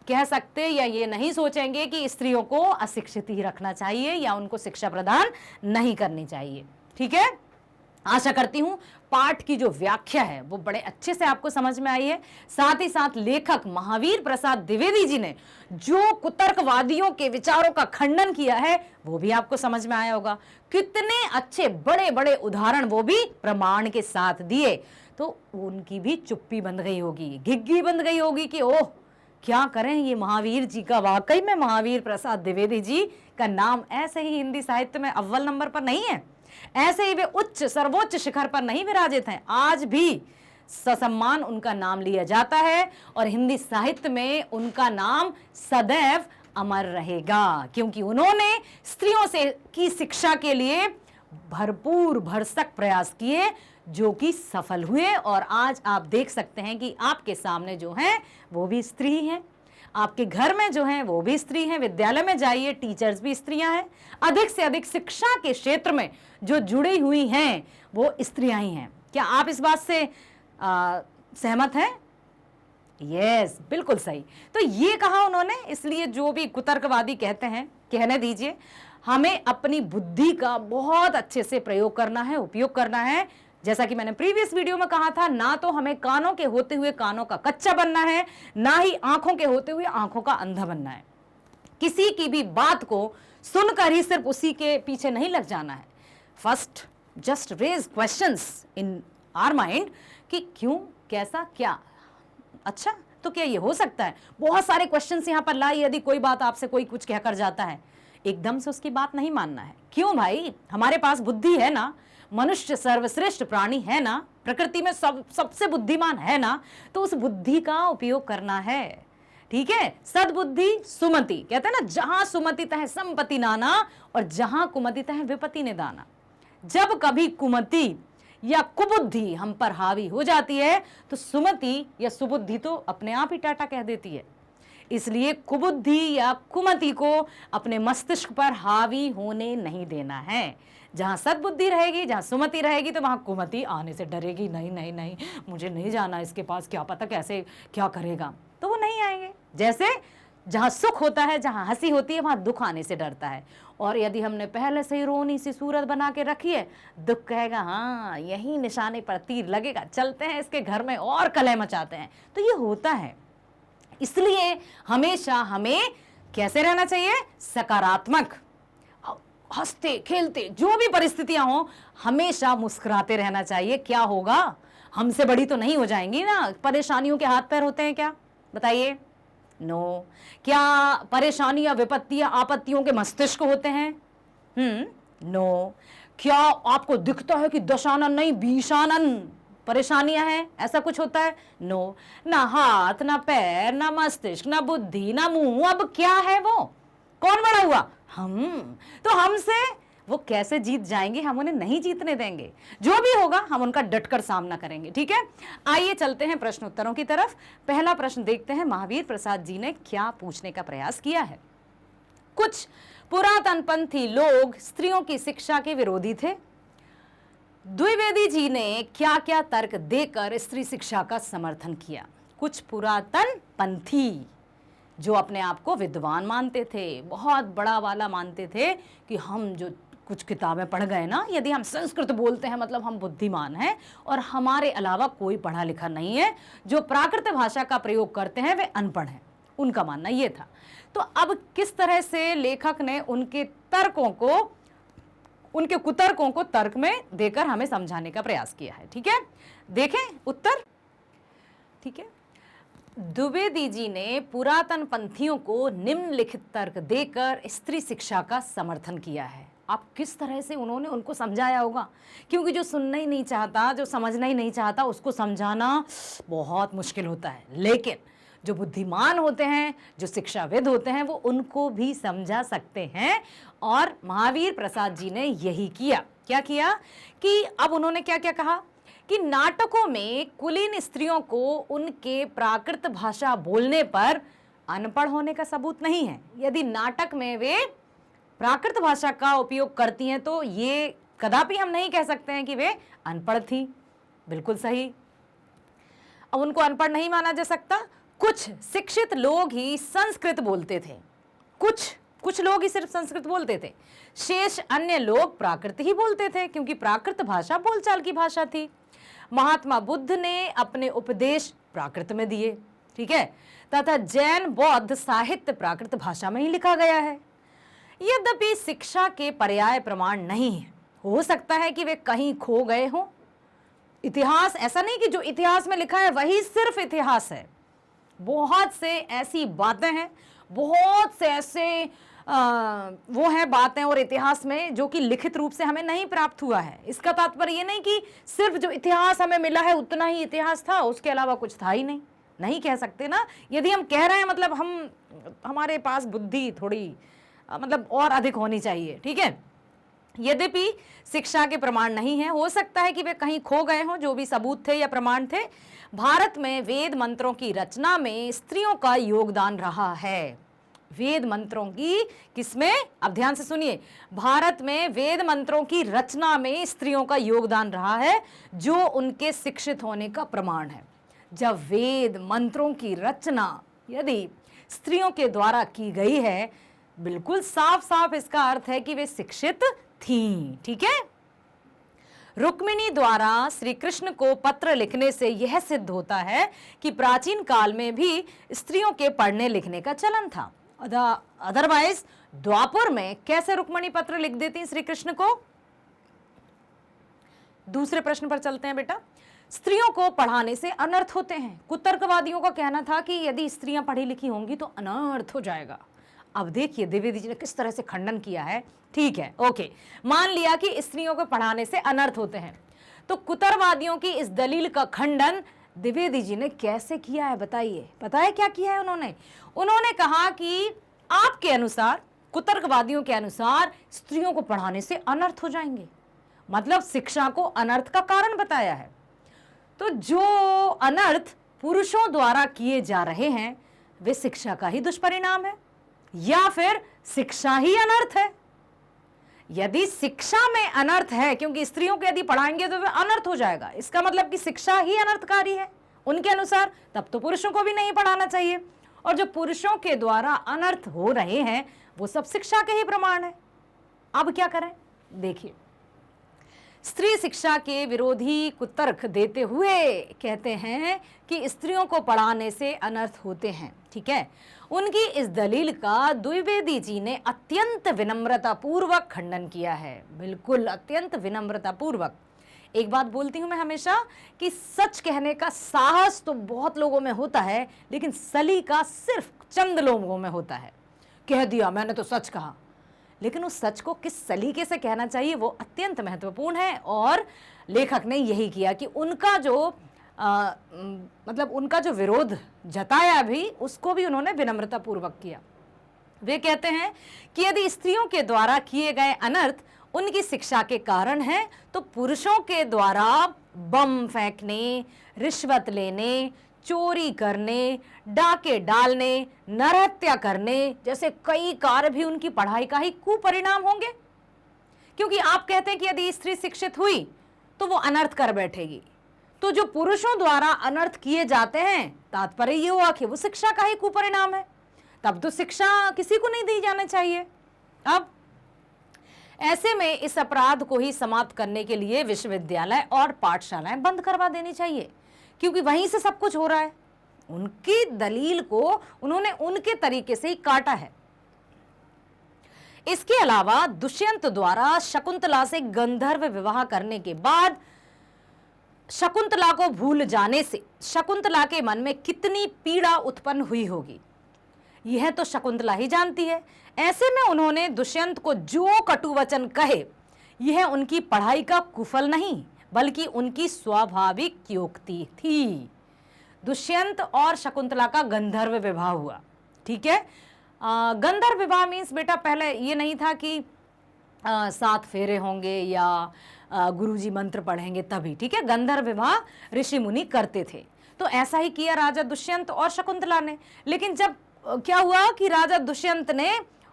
कह सकते या ये नहीं सोचेंगे कि स्त्रियों को अशिक्षित ही रखना चाहिए या उनको शिक्षा प्रदान नहीं करनी चाहिए। ठीक है, आशा करती हूं पाठ की जो व्याख्या है वो बड़े अच्छे से आपको समझ में आई है। साथ ही साथ लेखक महावीर प्रसाद द्विवेदी जी ने जो कुतर्कवादियों के विचारों का खंडन किया है वो भी आपको समझ में आया होगा। कितने अच्छे बड़े बड़े उदाहरण वो भी प्रमाण के साथ दिए, तो उनकी भी चुप्पी बंध गई होगी, घिग्गी बंध गई होगी कि ओह क्या करें, ये महावीर जी का वाकई में महावीर प्रसाद द्विवेदी जी का नाम ऐसे ही हिंदी साहित्य में अव्वल नंबर पर नहीं है, ऐसे ही वे उच्च सर्वोच्च शिखर पर नहीं विराजित हैं। आज भी ससम्मान उनका नाम लिया जाता है और हिंदी साहित्य में उनका नाम सदैव अमर रहेगा, क्योंकि उन्होंने स्त्रियों से की शिक्षा के लिए भरपूर भरसक प्रयास किए जो कि सफल हुए। और आज आप देख सकते हैं कि आपके सामने जो हैं वो भी स्त्री हैं, आपके घर में जो हैं वो भी स्त्री हैं, विद्यालय में जाइए टीचर्स भी स्त्रियां हैं, अधिक से अधिक शिक्षा के क्षेत्र में जो जुड़ी हुई हैं वो स्त्रियां ही हैं। क्या आप इस बात से सहमत हैं? यस, बिल्कुल सही। तो ये कहा उन्होंने, इसलिए जो भी कुतर्कवादी कहते हैं कहने दीजिए, हमें अपनी बुद्धि का बहुत अच्छे से प्रयोग करना है, उपयोग करना है। जैसा कि मैंने प्रीवियस वीडियो में कहा था, ना तो हमें कानों के होते हुए कानों का कच्चा बनना है, ना ही आंखों के होते हुए आंखों का अंधा बनना है। किसी की भी बात को सुनकर ही सिर्फ उसी के पीछे नहीं लग जाना है। First just raise questions in our mind कि क्यों, कैसा, क्या, अच्छा तो क्या ये हो सकता है। बहुत सारे क्वेश्चंस यहाँ पर लाई। यदि कोई बात आपसे कोई कुछ कहकर जाता है, एकदम से उसकी बात नहीं मानना है। क्यों भाई, हमारे पास बुद्धि है ना, मनुष्य सर्वश्रेष्ठ प्राणी है ना, प्रकृति में सबसे बुद्धिमान है ना, तो उस बुद्धि का उपयोग करना है। ठीक है। सद्बुद्धि सुमति, कहते हैं ना, जहां सुमति तह संपत्ति नाना और जहां कुमति तह विपत्ति ने दाना। जब कभी कुमति या कुबुद्धि हम पर हावी हो जाती है तो सुमति या सुबुद्धि तो अपने आप ही टाटा कह देती है। इसलिए कुबुद्धि या कुमति को अपने मस्तिष्क पर हावी होने नहीं देना है। जहां सद्बुद्धि रहेगी, जहां सुमति रहेगी, तो वहां कुमति आने से डरेगी, नहीं नहीं नहीं मुझे नहीं जाना इसके पास, क्या पता कैसे क्या करेगा, तो वो नहीं आएंगे। जैसे जहां सुख होता है, जहां हंसी होती है, वहां दुख आने से डरता है। और यदि हमने पहले से ही रोनी सी सूरत बना के रखी है, दुख कहेगा हाँ यही निशाने पर तीर लगेगा, चलते हैं इसके घर में और कलह मचाते हैं। तो ये होता है। इसलिए हमेशा हमें कैसे रहना चाहिए? सकारात्मक, हंसते खेलते, जो भी परिस्थितियां हो हमेशा मुस्कुराते रहना चाहिए। क्या होगा? हमसे बड़ी तो नहीं हो जाएंगी ना। परेशानियों के हाथ पैर होते हैं क्या? बताइए। नो। क्या परेशानियां, विपत्तियां, आपत्तियों के मस्तिष्क होते हैं? नो। क्या आपको दिखता है कि दशानन नहीं 20 परेशानियां हैं, ऐसा कुछ होता है? नो। ना हाथ, ना पैर, ना मस्तिष्क, ना बुद्धि, ना मुंह, अब क्या है? वो कौन बड़ा हुआ? हम। तो हमसे वो कैसे जीत जाएंगे? हम उन्हें नहीं जीतने देंगे। जो भी होगा हम उनका डटकर सामना करेंगे। ठीक है, आइए चलते हैं प्रश्न उत्तरों की तरफ। पहला प्रश्न देखते हैं, महावीर प्रसाद जी ने क्या पूछने का प्रयास किया है। कुछ पुरातनपंथी लोग स्त्रियों की शिक्षा के विरोधी थे। द्विवेदी जी ने क्या क्या तर्क देकर स्त्री शिक्षा का समर्थन किया। कुछ पुरातन पंथी जो अपने आप को विद्वान मानते थे, बहुत बड़ा वाला मानते थे कि हम जो कुछ किताबें पढ़ गए ना, यदि हम संस्कृत बोलते हैं मतलब हम बुद्धिमान हैं और हमारे अलावा कोई पढ़ा लिखा नहीं है। जो प्राकृत भाषा का प्रयोग करते हैं वे अनपढ़ हैं, उनका मानना ये था। तो अब किस तरह से लेखक ने उनके तर्कों को, उनके कुतर्कों को तर्क में देकर हमें समझाने का प्रयास किया है। ठीक है, देखें उत्तर। ठीक है, द्विवेदी जी ने पुरातन पंथियों को निम्नलिखित तर्क देकर स्त्री शिक्षा का समर्थन किया है। आप किस तरह से उन्होंने उनको समझाया होगा, क्योंकि जो सुनना ही नहीं चाहता, जो समझना ही नहीं चाहता, उसको समझाना बहुत मुश्किल होता है। लेकिन जो बुद्धिमान होते हैं, जो शिक्षाविद होते हैं, वो उनको भी समझा सकते हैं। और महावीर प्रसाद जी ने यही किया। क्या किया कि अब उन्होंने क्या क्या कहा कि नाटकों में कुलीन स्त्रियों को उनके प्राकृत भाषा बोलने पर अनपढ़ होने का सबूत नहीं है। यदि नाटक में वे प्राकृत भाषा का उपयोग करती हैं तो ये कदापि हम नहीं कह सकते हैं कि वे अनपढ़ थी। बिल्कुल सही। अब उनको अनपढ़ नहीं माना जा सकता। कुछ शिक्षित लोग ही संस्कृत बोलते थे, कुछ लोग ही सिर्फ संस्कृत बोलते थे, शेष अन्य लोग प्राकृत ही बोलते थे, क्योंकि प्राकृत भाषा बोलचाल की भाषा थी। महात्मा बुद्ध ने अपने उपदेश प्राकृत में दिए, ठीक है, तथा जैन बौद्ध साहित्य प्राकृत भाषा में ही लिखा गया है। यद्यपि शिक्षा के पर्याय प्रमाण नहीं है, हो सकता है कि वे कहीं खो गए हों। इतिहास ऐसा नहीं कि जो इतिहास में लिखा है वही सिर्फ इतिहास है। बहुत से ऐसी बातें हैं, बहुत से ऐसे वो हैं बातें और इतिहास में जो कि लिखित रूप से हमें नहीं प्राप्त हुआ है। इसका तात्पर्य ये नहीं कि सिर्फ जो इतिहास हमें मिला है उतना ही इतिहास था, उसके अलावा कुछ था ही नहीं कह सकते ना। यदि हम कह रहे हैं मतलब हमारे पास बुद्धि थोड़ी मतलब और अधिक होनी चाहिए। ठीक है, यद्यपि शिक्षा के प्रमाण नहीं है, हो सकता है कि वे कहीं खो गए हों, जो भी सबूत थे या प्रमाण थे। भारत में वेद मंत्रों की रचना में स्त्रियों का योगदान रहा है। वेद मंत्रों की किसमें? अब ध्यान से सुनिए, भारत में वेद मंत्रों की रचना में स्त्रियों का योगदान रहा है, जो उनके शिक्षित होने का प्रमाण है। जब वेद मंत्रों की रचना यदि स्त्रियों के द्वारा की गई है, बिल्कुल साफ साफ इसका अर्थ है कि वे शिक्षित थीं। ठीक है, रुक्मिणी द्वारा श्री कृष्ण को पत्र लिखने से यह सिद्ध होता है कि प्राचीन काल में भी स्त्रियों के पढ़ने लिखने का चलन था। अदरवाइज द्वापर में कैसे रुक्मिणी पत्र लिख देती श्री कृष्ण को? दूसरे प्रश्न पर चलते हैं बेटा। स्त्रियों को पढ़ाने से अनर्थ होते हैं। कुतर्कवादियों का कहना था कि यदि स्त्रियां पढ़ी लिखी होंगी तो अनर्थ हो जाएगा। अब देखिए द्विवेदी जी ने किस तरह से खंडन किया है। ठीक है, ओके, मान लिया कि स्त्रियों को पढ़ाने से अनर्थ होते हैं, तो कुतर्कवादियों की इस दलील का खंडन द्विवेदी जी ने कैसे किया है बताइए? पता है क्या किया है उन्होंने? उन्होंने कहा कि आपके अनुसार, कुतर्कवादियों के अनुसार, स्त्रियों को पढ़ाने से अनर्थ हो जाएंगे। मतलब शिक्षा को अनर्थ का कारण बताया है। तो जो अनर्थ पुरुषों द्वारा किए जा रहे हैं वे शिक्षा का ही दुष्परिणाम है, या फिर शिक्षा ही अनर्थ है। यदि शिक्षा में अनर्थ है, क्योंकि स्त्रियों को यदि पढ़ाएंगे तो वे अनर्थ हो जाएगा, इसका मतलब कि शिक्षा ही अनर्थकारी है उनके अनुसार, तब तो पुरुषों को भी नहीं पढ़ाना चाहिए। और जो पुरुषों के द्वारा अनर्थ हो रहे हैं वो सब शिक्षा के ही प्रमाण है। अब क्या करें? देखिए, स्त्री शिक्षा के विरोधी कुतर्क देते हुए कहते हैं कि स्त्रियों को पढ़ाने से अनर्थ होते हैं। ठीक है, उनकी इस दलील का द्विवेदी जी ने अत्यंत विनम्रता पूर्वक खंडन किया है। बिल्कुल अत्यंत विनम्रता पूर्वक। एक बात बोलती हूं मैं हमेशा कि सच कहने का साहस तो बहुत लोगों में होता है, लेकिन सलीका सिर्फ चंद लोगों में होता है। कह दिया मैंने तो सच कहा, लेकिन उस सच को किस सलीके से कहना चाहिए वो अत्यंत महत्वपूर्ण है। और लेखक ने यही किया कि उनका जो मतलब उनका जो विरोध जताया भी, उसको भी उन्होंने विनम्रता पूर्वक किया। वे कहते हैं कि यदि स्त्रियों के द्वारा किए गए अनर्थ उनकी शिक्षा के कारण है, तो पुरुषों के द्वारा बम फेंकने, रिश्वत लेने, चोरी करने, डाके डालने, नरहत्या करने जैसे कई कार्य भी उनकी पढ़ाई का ही कुपरिणाम होंगे। क्योंकि आप कहते हैं कि यदि स्त्री शिक्षित हुई तो वो अनर्थ कर बैठेगी, तो जो पुरुषों द्वारा अनर्थ किए जाते हैं, तात्पर्य ये हुआ कि वो शिक्षा का ही कुपरिणाम है। तब तो शिक्षा किसी को नहीं दी जाना चाहिए। अब ऐसे में इस अपराध को ही समाप्त करने के लिए विश्वविद्यालय और पाठशालाएं बंद करवा देनी चाहिए, क्योंकि वहीं से सब कुछ हो रहा है। उनकी दलील को उन्होंने उनके तरीके से ही काटा है। इसके अलावा दुष्यंत द्वारा शकुंतला से गंधर्व विवाह करने के बाद शकुंतला को भूल जाने से शकुंतला के मन में कितनी पीड़ा उत्पन्न हुई होगी, यह तो शकुंतला ही जानती है। ऐसे में उन्होंने दुष्यंत को जो कटु वचन कहे, यह उनकी पढ़ाई का कुफल नहीं बल्कि उनकी स्वाभाविक योक्ति थी। दुष्यंत और शकुंतला का गंधर्व विवाह हुआ। ठीक है, गंधर्व विवाह मीन्स बेटा पहले ये नहीं था कि 7 फेरे होंगे या गुरुजी मंत्र पढ़ेंगे तभी। ठीक है, गंधर्व विवाह ऋषि मुनि करते थे। तो ऐसा ही किया राजा दुष्यंत और शकुंतला ने। लेकिन जब क्या हुआ कि राजा दुष्यंत ने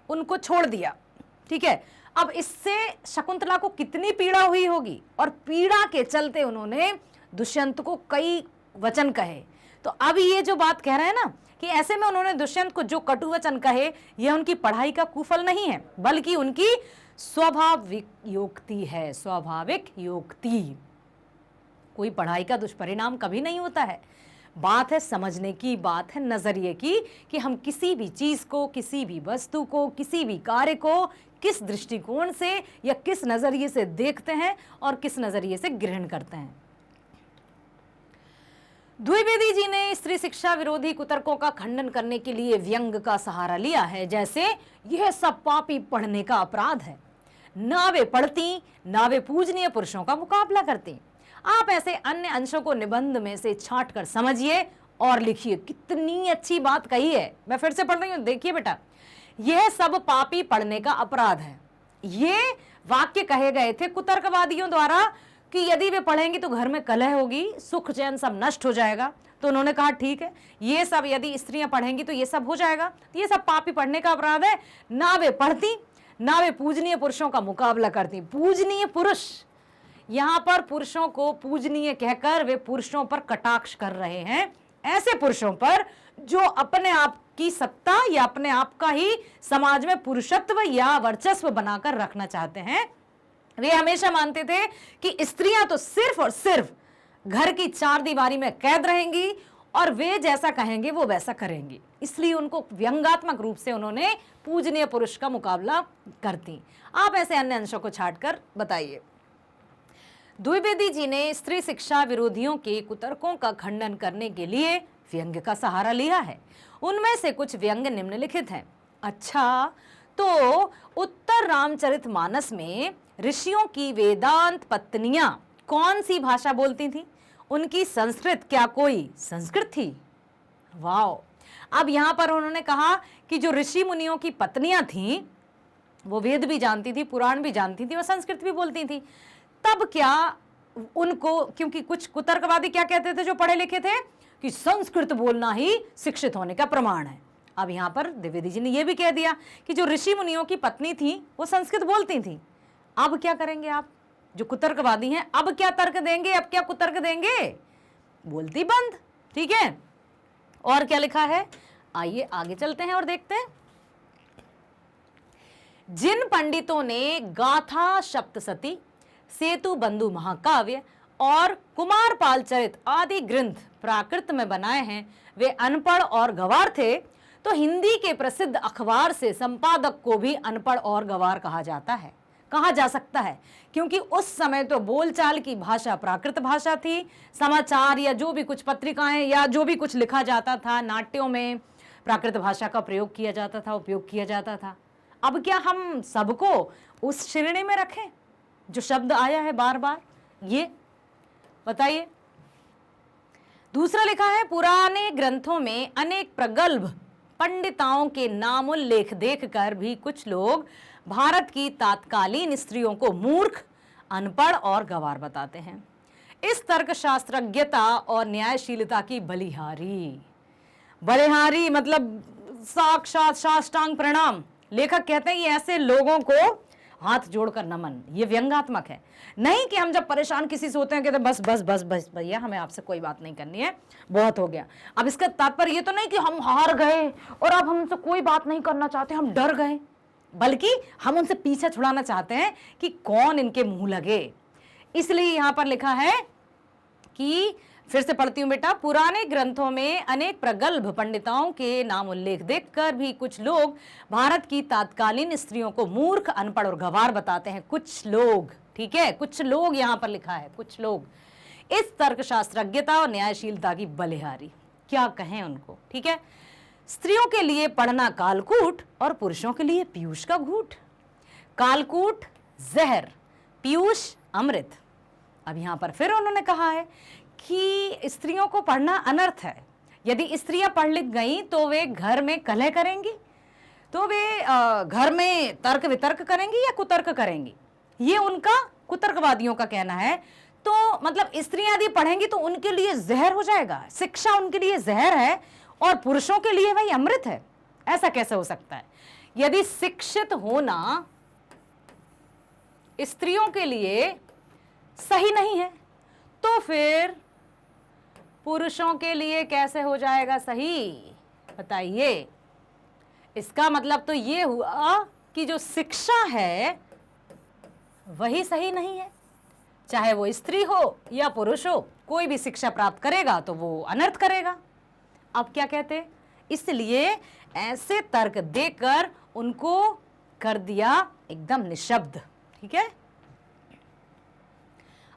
उनको छोड़ दिया। ठीक है, अब इससे शकुंतला को कितनी पीड़ा हुई होगी, और पीड़ा के चलते उन्होंने दुष्यंत को कई वचन कहे। तो अब ये जो बात कह रहे हैं ना कि ऐसे में उन्होंने दुष्यंत को जो कटु वचन कहे, यह उनकी पढ़ाई का कुफल नहीं है बल्कि उनकी स्वाभाविक योक्ति है। स्वाभाविक योक्ति, कोई पढ़ाई का दुष्परिणाम कभी नहीं होता है। बात है समझने की, बात है नजरिए की, कि हम किसी भी चीज को, किसी भी वस्तु को, किसी भी कार्य को किस दृष्टिकोण से या किस नजरिए से देखते हैं और किस नजरिए से ग्रहण करते हैं। द्विवेदी जी ने स्त्री शिक्षा विरोधी कुतर्कों का खंडन करने के लिए व्यंग का सहारा लिया है। जैसे यह सब पापी पढ़ने का अपराध है, ना वे पढ़ती ना वे पूजनीय पुरुषों का मुकाबला करती। आप ऐसे अन्य अंशों को निबंध में से छांट कर समझिए और लिखिए। कितनी अच्छी बात कही है, मैं फिर से पढ़ रही हूं, देखिए बेटा। यह सब पापी पढ़ने का अपराध है। ये वाक्य कहे गए थे कुतर्कवादियों द्वारा कि यदि वे पढ़ेंगे तो घर में कलह होगी, सुख चैन सब नष्ट हो जाएगा। तो उन्होंने कहा ठीक है, ये सब यदि स्त्रियां पढ़ेंगी तो ये सब हो जाएगा। ये सब पापी पढ़ने का अपराध है। ना वे पढ़ती ना वे पूजनीय पुरुषों का मुकाबला करती। पूजनीय पुरुष, यहां पर पुरुषों को पूजनीय कहकर वे पुरुषों पर कटाक्ष कर रहे हैं। ऐसे पुरुषों पर जो अपने आप की सत्ता या अपने आप का ही समाज में पुरुषत्व या वर्चस्व बनाकर रखना चाहते हैं। वे हमेशा मानते थे कि स्त्रियां तो सिर्फ और सिर्फ घर की 4 दीवारी में कैद रहेंगी और वे जैसा कहेंगे वो वैसा करेंगी। इसलिए उनको व्यंग्यात्मक रूप से उन्होंने पूजनीय पुरुष का मुकाबला करती। आप ऐसे अन्य अंशों को छांटकर बताइए। द्विवेदी जी ने स्त्री शिक्षा विरोधियों के कुतर्कों का खंडन करने के लिए व्यंग्य का सहारा लिया है। उनमें से कुछ व्यंग्य निम्नलिखित हैं। अच्छा, तो उत्तर रामचरितमानस में ऋषियों की वेदांत पत्नियां कौन सी भाषा बोलती थी? उनकी संस्कृत क्या कोई संस्कृत थी? वाओ। अब यहां पर उन्होंने कहा कि जो ऋषि मुनियों की पत्नियां थीं वो वेद भी जानती थी, पुराण भी जानती थी और संस्कृत भी बोलती थी, तब क्या उनको, क्योंकि कुछ कुतर्कवादी क्या कहते थे जो पढ़े लिखे थे कि संस्कृत बोलना ही शिक्षित होने का प्रमाण है। अब यहां पर द्विवेदी जी ने यह भी कह दिया कि जो ऋषि मुनियों की पत्नी थी वो संस्कृत बोलती थी। अब क्या करेंगे आप जो कुतर्कवादी हैं? अब क्या तर्क देंगे, अब क्या कुतर्क देंगे? बोलती बंद। ठीक है, और क्या लिखा है, आइए आगे चलते हैं और देखते हैं। जिन पंडितों ने गाथा सप्तशती, सेतु बंधु महाकाव्य और कुमारपाल चरित आदि ग्रंथ प्राकृत में बनाए हैं वे अनपढ़ और गंवार थे, तो हिंदी के प्रसिद्ध अखबार से संपादक को भी अनपढ़ और गंवार कहा जाता है, कहा जा सकता है, क्योंकि उस समय तो बोलचाल की भाषा प्राकृत भाषा थी। समाचार या जो भी कुछ पत्रिकाएं या जो भी कुछ लिखा जाता था, नाट्यों में प्राकृत भाषा का प्रयोग किया जाता था, उपयोग किया जाता था। अब क्या हम सबको उस श्रेणी में रखें जो शब्द आया है बार बार? ये बताइए। दूसरा लिखा है, पुराने ग्रंथों में अनेक प्रगल्भ पंडिताओं के नामोल्लेख देखकर भी कुछ लोग भारत की तात्कालीन स्त्रियों को मूर्ख, अनपढ़ और गंवार बताते हैं। इस तर्कशास्त्रज्ञता और न्यायशीलता की बलिहारी, बलिहारी मतलब साक्षात साष्टांग प्रणाम। लेखक कहते हैं कि ऐसे लोगों को हाथ जोड़कर नमन। ये व्यंग्यात्मक है, नहीं कि हम जब परेशान किसी से होते हैं कहते बस बस बस बस भैया हमें आपसे कोई बात नहीं करनी है, बहुत हो गया। अब इसका तात्पर्य ये तो नहीं कि हम हार गए और अब हम उनसे कोई बात नहीं करना चाहते, हम डर गए, बल्कि हम उनसे पीछे छुड़ाना चाहते हैं कि कौन इनके मुंह लगे। इसलिए यहां पर लिखा है कि, फिर से पढ़ती हूं बेटा, पुराने ग्रंथों में अनेक प्रगल्भ पंडिताओं के नाम उल्लेख देखकर भी कुछ लोग भारत की तात्कालीन स्त्रियों को मूर्ख, अनपढ़ और गंवार बताते हैं। कुछ लोग, ठीक है, कुछ लोग यहां पर लिखा है, कुछ लोग। इस तर्कशास्त्रज्ञता और न्यायशीलता की बलिहारी, क्या कहें उनको। ठीक है, स्त्रियों के लिए पढ़ना कालकूट और पुरुषों के लिए पीयूष का घूट। कालकूट जहर, पीयूष अमृत। अब यहां पर फिर उन्होंने कहा है कि स्त्रियों को पढ़ना अनर्थ है। यदि स्त्रियां पढ़ लिख गई तो वे घर में कलह करेंगी, तो वे घर में तर्क वितर्क करेंगी या कुतर्क करेंगी, ये उनका कुतर्कवादियों का कहना है। तो मतलब स्त्रियां यदि पढ़ेंगी तो उनके लिए जहर हो जाएगा, शिक्षा उनके लिए जहर है और पुरुषों के लिए वही अमृत है। ऐसा कैसे हो सकता है? यदि शिक्षित होना स्त्रियों के लिए सही नहीं है तो फिर पुरुषों के लिए कैसे हो जाएगा सही? बताइए। इसका मतलब तो ये हुआ कि जो शिक्षा है वही सही नहीं है, चाहे वो स्त्री हो या पुरुष हो, कोई भी शिक्षा प्राप्त करेगा तो वो अनर्थ करेगा। अब क्या कहते हैं? इसलिए ऐसे तर्क देकर उनको कर दिया एकदम निशब्द। ठीक है,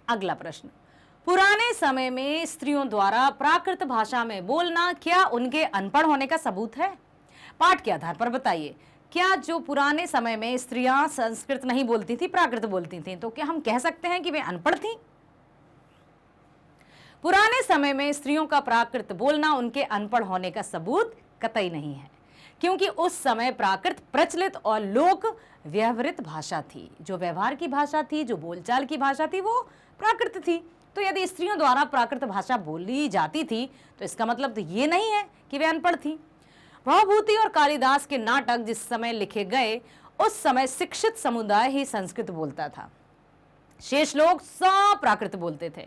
अगला प्रश्न, पुराने समय में स्त्रियों द्वारा प्राकृत भाषा में बोलना क्या उनके अनपढ़ होने का सबूत है? पाठ के आधार पर बताइए, क्या जो पुराने समय में स्त्रियां संस्कृत नहीं बोलती थी, प्राकृत बोलती थी, तो क्या हम कह सकते हैं कि वे अनपढ़ थीं? पुराने समय में स्त्रियों का प्राकृत बोलना उनके अनपढ़ होने का सबूत कतई नहीं है, क्योंकि उस समय प्राकृत प्रचलित और लोक व्यवहृत भाषा थी। जो व्यवहार की भाषा थी, जो बोलचाल की भाषा थी, वो प्राकृत थी। तो यदि स्त्रियों द्वारा प्राकृत भाषा बोली जाती थी तो इसका मतलब तो ये नहीं है कि वे अनपढ़ थी। भवभूति और कालिदास के नाटक जिस समय लिखे गए उस समय शिक्षित समुदाय ही संस्कृत बोलता था, शेष लोग सब प्राकृत बोलते थे।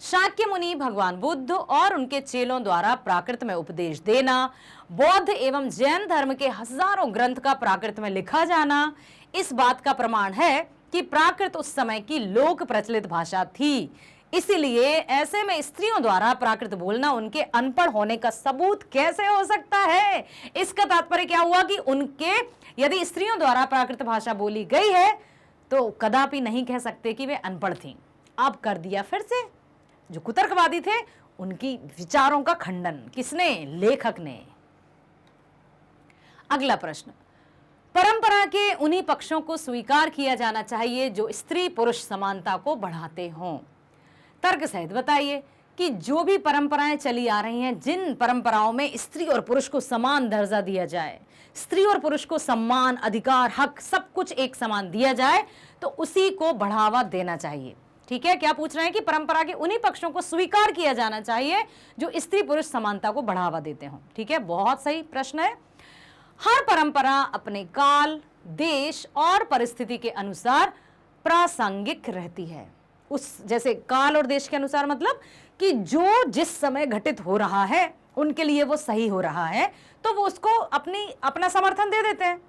शाक्य मुनि, भगवान बुद्ध और उनके चेलों द्वारा प्राकृत में उपदेश देना, बौद्ध एवं जैन धर्म के हजारों ग्रंथ का प्राकृत में लिखा जाना इस बात का प्रमाण है कि प्राकृत उस समय की लोक प्रचलित भाषा थी। इसीलिए ऐसे में स्त्रियों द्वारा प्राकृत बोलना उनके अनपढ़ होने का सबूत कैसे हो सकता है? इसका तात्पर्य क्या हुआ कि उनके, यदि स्त्रियों द्वारा प्राकृत भाषा बोली गई है तो कदापि नहीं कह सकते कि वे अनपढ़ थीं। अब कर दिया फिर से जो कुतर्कवादी थे उनकी विचारों का खंडन। किसने? लेखक ने। अगला प्रश्न, परंपरा के उन्हीं पक्षों को स्वीकार किया जाना चाहिए जो स्त्री पुरुष समानता को बढ़ाते हों। तर्क सहित बताइए, कि जो भी परंपराएं चली आ रही हैं, जिन परंपराओं में स्त्री और पुरुष को समान दर्जा दिया जाए, स्त्री और पुरुष को सम्मान, अधिकार, हक सब कुछ एक समान दिया जाए, तो उसी को बढ़ावा देना चाहिए। ठीक है, क्या पूछ रहे हैं कि परंपरा के उन्हीं पक्षों को स्वीकार किया जाना चाहिए जो स्त्री पुरुष समानता को बढ़ावा देते हों। ठीक है, बहुत सही प्रश्न है। हर परंपरा अपने काल, देश और परिस्थिति के अनुसार प्रासंगिक रहती है। उस जैसे काल और देश के अनुसार मतलब कि जो जिस समय घटित हो रहा है उनके लिए वो सही हो रहा है, तो वो उसको अपना समर्थन दे देते हैं।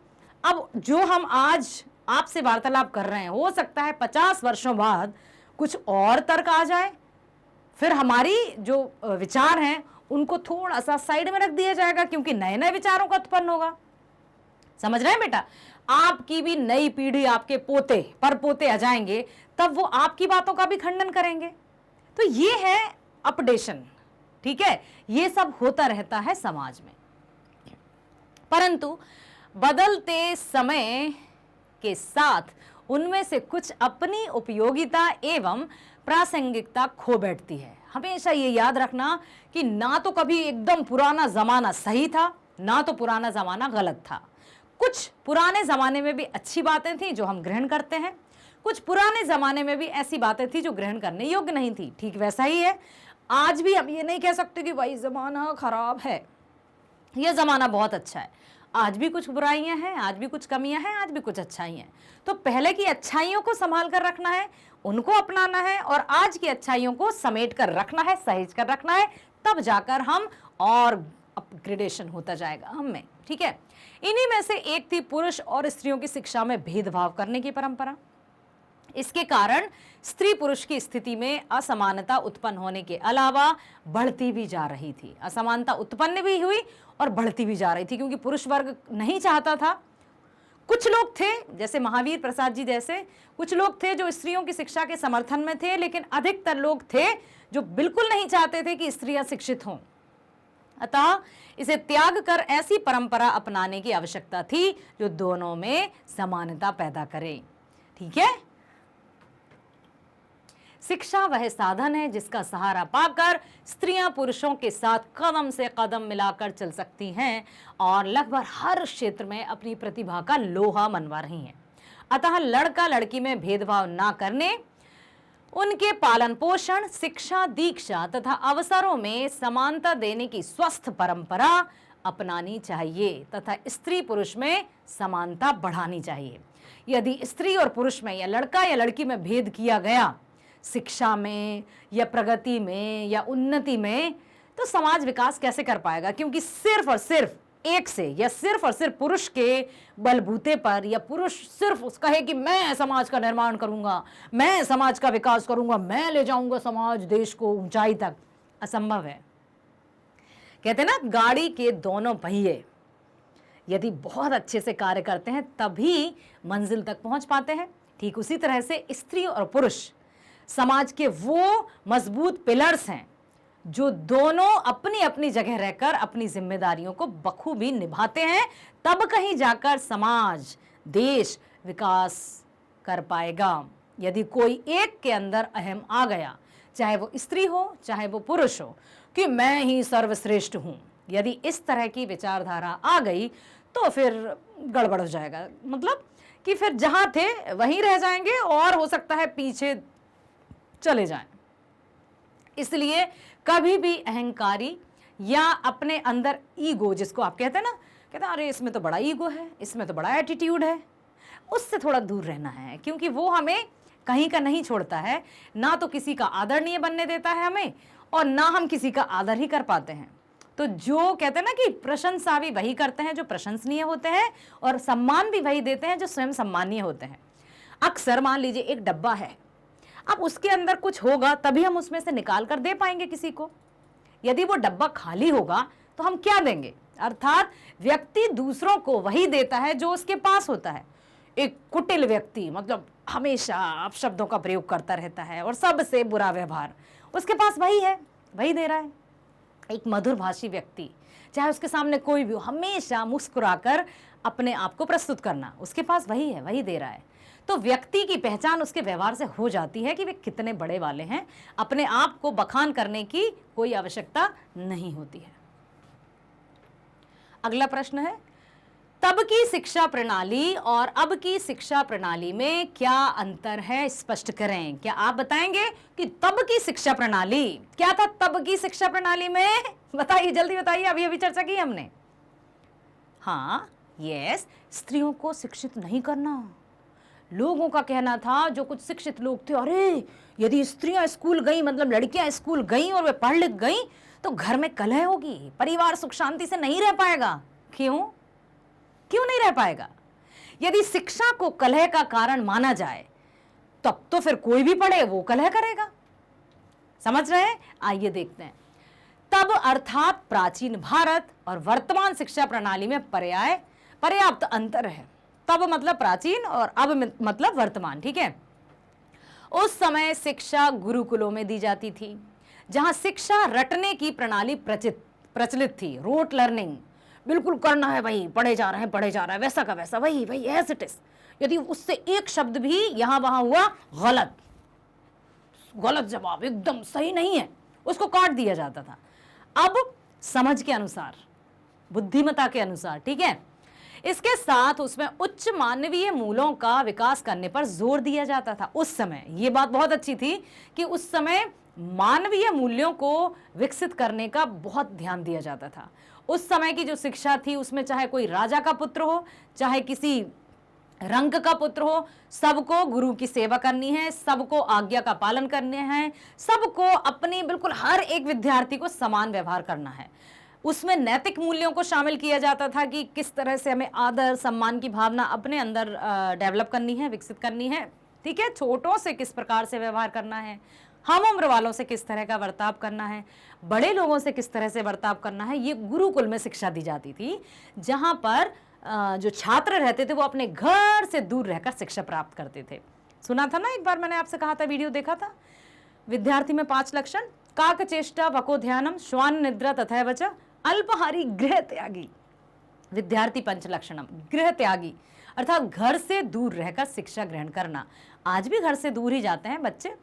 अब जो हम आज आपसे वार्तालाप कर रहे हैं, हो सकता है 50 वर्षों बाद कुछ और तर्क आ जाए, फिर हमारी जो विचार हैं उनको थोड़ा सा साइड में रख दिया जाएगा, क्योंकि नए नए विचारों का उत्पन्न होगा। समझ रहे हैं बेटा? आपकी भी नई पीढ़ी, आपके पोते परपोते आ जाएंगे, तब वो आपकी बातों का भी खंडन करेंगे। तो ये है अपडेशन। ठीक है, ये सब होता रहता है समाज में। परंतु बदलते समय के साथ उनमें से कुछ अपनी उपयोगिता एवं प्रासंगिकता खो बैठती है। हमेशा ये याद रखना कि ना तो कभी एकदम पुराना जमाना सही था, ना तो पुराना जमाना गलत था। कुछ पुराने जमाने में भी अच्छी बातें थी जो हम ग्रहण करते हैं, कुछ पुराने जमाने में भी ऐसी बातें थी जो ग्रहण करने योग्य नहीं थी। ठीक वैसा ही है, आज भी हम ये नहीं कह सकते कि भाई जमाना खराब है, यह जमाना बहुत अच्छा है। आज भी कुछ बुराइयां हैं, आज भी कुछ कमियां हैं, आज भी कुछ अच्छाई हैं। तो पहले की अच्छाइयों को संभाल कर रखना है, उनको अपनाना है, और आज की अच्छाइयों को समेट कर रखना है, सहेज कर रखना है, तब जाकर हम और अपग्रेडेशन होता जाएगा हम में। ठीक है, इन्हीं में से एक थी पुरुष और स्त्रियों की शिक्षा में भेदभाव करने की परंपरा। इसके कारण स्त्री पुरुष की स्थिति में असमानता उत्पन्न होने के अलावा बढ़ती भी जा रही थी। असमानता उत्पन्न भी हुई और बढ़ती भी जा रही थी, क्योंकि पुरुष वर्ग नहीं चाहता था। कुछ लोग थे, जैसे महावीर प्रसाद जी जैसे कुछ लोग थे जो स्त्रियों की शिक्षा के समर्थन में थे, लेकिन अधिकतर लोग थे जो बिल्कुल नहीं चाहते थे कि स्त्रियां शिक्षित हों। अतः इसे त्याग कर ऐसी परंपरा अपनाने की आवश्यकता थी जो दोनों में समानता पैदा करे। ठीक है, शिक्षा वह साधन है जिसका सहारा पाकर स्त्रियां पुरुषों के साथ कदम से कदम मिलाकर चल सकती हैं और लगभग हर क्षेत्र में अपनी प्रतिभा का लोहा मनवा रही हैं। अतः लड़का लड़की में भेदभाव ना करने, उनके पालन पोषण, शिक्षा, दीक्षा तथा अवसरों में समानता देने की स्वस्थ परंपरा अपनानी चाहिए तथा स्त्री पुरुष में समानता बढ़ानी चाहिए। यदि स्त्री और पुरुष में या लड़का या लड़की में भेद किया गया, शिक्षा में या प्रगति में या उन्नति में, तो समाज विकास कैसे कर पाएगा? क्योंकि सिर्फ और सिर्फ एक से या सिर्फ और सिर्फ पुरुष के बलबूते पर, या पुरुष सिर्फ उसका है कि मैं समाज का निर्माण करूंगा, मैं समाज का विकास करूंगा, मैं ले जाऊंगा समाज देश को ऊंचाई तक, असंभव है। कहते हैं ना, गाड़ी के दोनों पहिए यदि बहुत अच्छे से कार्य करते हैं तभी मंजिल तक पहुंच पाते हैं। ठीक उसी तरह से स्त्री और पुरुष समाज के वो मजबूत पिलर्स हैं जो दोनों अपनी अपनी जगह रहकर अपनी जिम्मेदारियों को बखूबी निभाते हैं, तब कहीं जाकर समाज, देश विकास कर पाएगा। यदि कोई एक के अंदर अहम आ गया, चाहे वो स्त्री हो चाहे वो पुरुष हो, कि मैं ही सर्वश्रेष्ठ हूं, यदि इस तरह की विचारधारा आ गई तो फिर गड़बड़ हो जाएगा। मतलब कि फिर जहां थे वहीं रह जाएंगे और हो सकता है पीछे चले जाएं। इसलिए कभी भी अहंकारी या अपने अंदर ईगो, जिसको आप कहते हैं ना, कहते हैं अरे इसमें तो बड़ा ईगो है, इसमें तो बड़ा एटीट्यूड है, उससे थोड़ा दूर रहना है, क्योंकि वो हमें कहीं का नहीं छोड़ता है, ना तो किसी का आदरणीय बनने देता है हमें, और ना हम किसी का आदर ही कर पाते हैं। तो जो कहते हैं ना कि प्रशंसा भी वही करते हैं जो प्रशंसनीय होते हैं, और सम्मान भी वही देते हैं जो स्वयं सम्मानीय होते हैं। अक्सर मान लीजिए एक डब्बा है, अब उसके अंदर कुछ होगा तभी हम उसमें से निकाल कर दे पाएंगे किसी को। यदि वो डब्बा खाली होगा तो हम क्या देंगे? अर्थात व्यक्ति दूसरों को वही देता है जो उसके पास होता है। एक कुटिल व्यक्ति, मतलब हमेशा अपशब्दों का प्रयोग करता रहता है और सबसे बुरा व्यवहार, उसके पास वही है, वही दे रहा है। एक मधुरभाषी व्यक्ति, चाहे उसके सामने कोई भी हो, हमेशा मुस्कुराकर अपने आप को प्रस्तुत करना, उसके पास वही है, वही दे रहा है। तो व्यक्ति की पहचान उसके व्यवहार से हो जाती है कि वे कितने बड़े वाले हैं। अपने आप को बखान करने की कोई आवश्यकता नहीं होती है। अगला प्रश्न है, तब की शिक्षा प्रणाली और अब की शिक्षा प्रणाली में क्या अंतर है, स्पष्ट करें। क्या आप बताएंगे कि तब की शिक्षा प्रणाली क्या था? तब की शिक्षा प्रणाली में बताइए, जल्दी बताइए, अभी अभी चर्चा की हमने। हाँ, यस, स्त्रियों को शिक्षित नहीं करना। लोगों का कहना था, जो कुछ शिक्षित लोग थे, अरे यदि स्त्रियां स्कूल गई, मतलब लड़कियां स्कूल गई और वे पढ़ लिख गई, तो घर में कलह होगी, परिवार सुख शांति से नहीं रह पाएगा। क्यों नहीं रह पाएगा? यदि शिक्षा को कलह का कारण माना जाए, तब तो फिर कोई भी पढ़े वो कलह करेगा। समझ रहे हैं? आइए देखते हैं। तब अर्थात प्राचीन भारत और वर्तमान शिक्षा प्रणाली में पर्याप्त अंतर है। तब मतलब प्राचीन और अब मतलब वर्तमान, ठीक है। उस समय शिक्षा गुरुकुलों में दी जाती थी, जहां शिक्षा रटने की प्रणाली प्रचलित थी। रोट लर्निंग, बिल्कुल करना है भाई, पढ़े जा रहे हैं, वैसा का वैसा, वही एज इट इज। यदि उससे एक शब्द भी यहां वहां हुआ, गलत जवाब, एकदम सही नहीं है, उसको काट दिया जाता था। अब समझ के अनुसार, बुद्धिमत्ता के अनुसार, ठीक है। इसके साथ उसमें उच्च मानवीय मूल्यों का विकास करने पर जोर दिया जाता था। उस समय ये बात बहुत अच्छी थी कि उस समय मानवीय मूल्यों को विकसित करने का बहुत ध्यान दिया जाता था। उस समय की जो शिक्षा थी, उसमें चाहे कोई राजा का पुत्र हो, चाहे किसी रंग का पुत्र हो, सबको गुरु की सेवा करनी है, सबको आज्ञा का पालन करने हैं, सबको अपनी, बिल्कुल हर एक विद्यार्थी को समान व्यवहार करना है। उसमें नैतिक मूल्यों को शामिल किया जाता था कि किस तरह से हमें आदर सम्मान की भावना अपने अंदर डेवलप करनी है, विकसित करनी है, ठीक है। छोटों से किस प्रकार से व्यवहार करना है, हम उम्र वालों से किस तरह का बर्ताव करना है, बड़े लोगों से किस तरह से बर्ताव करना है, ये गुरुकुल में शिक्षा दी जाती थी, जहां पर जो छात्र रहते थे वो अपने घर से दूर रहकर शिक्षा प्राप्त करते थे। सुना था ना, एक बार मैंने आपसे कहा था, वीडियो देखा था, विद्यार्थी में 5 लक्षण, काक चेष्टा भको ध्यानम श्वान निद्रा तथैव च अल्पहारी गृह त्यागी। विद्यार्थी 5 लक्षणम, गृह त्यागी अर्थात घर से दूर रहकर शिक्षा ग्रहण करना। आज भी घर से दूर ही जाते हैं बच्चे,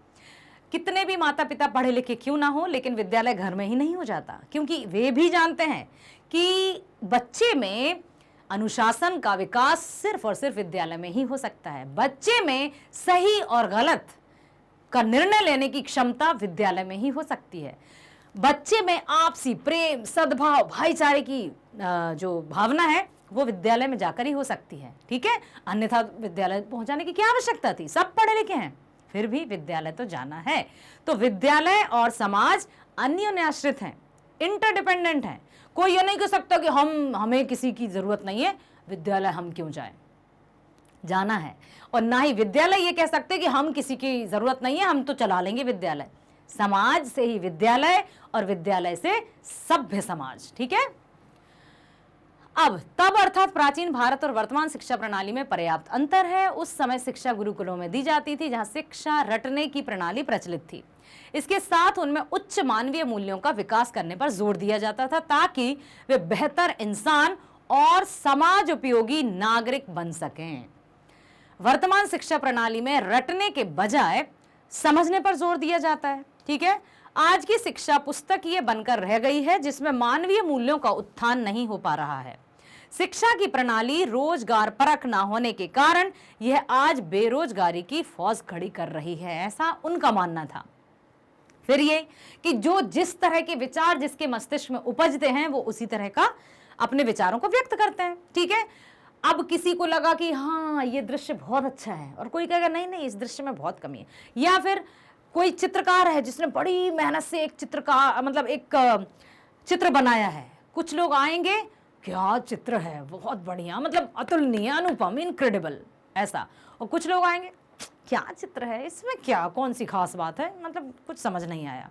कितने भी माता पिता पढ़े लिखे क्यों ना हो, लेकिन विद्यालय घर में ही नहीं हो जाता, क्योंकि वे भी जानते हैं कि बच्चे में अनुशासन का विकास सिर्फ और सिर्फ विद्यालय में ही हो सकता है। बच्चे में सही और गलत का निर्णय लेने की क्षमता विद्यालय में ही हो सकती है। बच्चे में आपसी प्रेम, सद्भाव, भाईचारे की जो भावना है वो विद्यालय में जाकर ही हो सकती है, ठीक है। अन्यथा विद्यालय पहुंचाने की क्या आवश्यकता थी, सब पढ़े लिखे हैं, फिर भी विद्यालय तो जाना है। तो विद्यालय और समाज अन्योन्याश्रित हैं, इंटरडिपेंडेंट हैं। कोई ये नहीं कह सकता कि हमें किसी की जरूरत नहीं है, विद्यालय हम क्यों जाएं, जाना है। और ना ही विद्यालय ये कह सकते कि हम किसी की जरूरत नहीं है, हम तो चला लेंगे विद्यालय। समाज से ही विद्यालय और विद्यालय से सभ्य समाज, ठीक है। अब तब अर्थात प्राचीन भारत और वर्तमान शिक्षा प्रणाली में पर्याप्त अंतर है। उस समय शिक्षा गुरुकुलों में दी जाती थी, जहां शिक्षा रटने की प्रणाली प्रचलित थी। इसके साथ उनमें उच्च मानवीय मूल्यों का विकास करने पर जोर दिया जाता था, ताकि वे बेहतर इंसान और समाज उपयोगी नागरिक बन सकें। वर्तमान शिक्षा प्रणाली में रटने के बजाय समझने पर जोर दिया जाता है, ठीक है। आज की शिक्षा पुस्तकीय बनकर रह गई है, जिसमें मानवीय मूल्यों का उत्थान नहीं हो पा रहा है। शिक्षा की प्रणाली रोजगार परक ना होने के कारण यह आज बेरोजगारी की फौज खड़ी कर रही है, ऐसा उनका मानना था। फिर ये कि जो जिस तरह के विचार जिसके मस्तिष्क में उपजते हैं, वो उसी तरह का अपने विचारों को व्यक्त करते हैं, ठीक है। अब किसी को लगा कि हाँ ये दृश्य बहुत अच्छा है, और कोई कहेगा नहीं नहीं इस दृश्य में बहुत कमी है। या फिर कोई चित्रकार है जिसने बड़ी मेहनत से एक चित्र बनाया है, कुछ लोग आएंगे, क्या चित्र है, बहुत बढ़िया, मतलब अतुलनीय, अनुपम, इनक्रेडिबल, ऐसा। और कुछ लोग आएंगे, क्या चित्र है, इसमें क्या कौन सी खास बात है, मतलब कुछ समझ नहीं आया।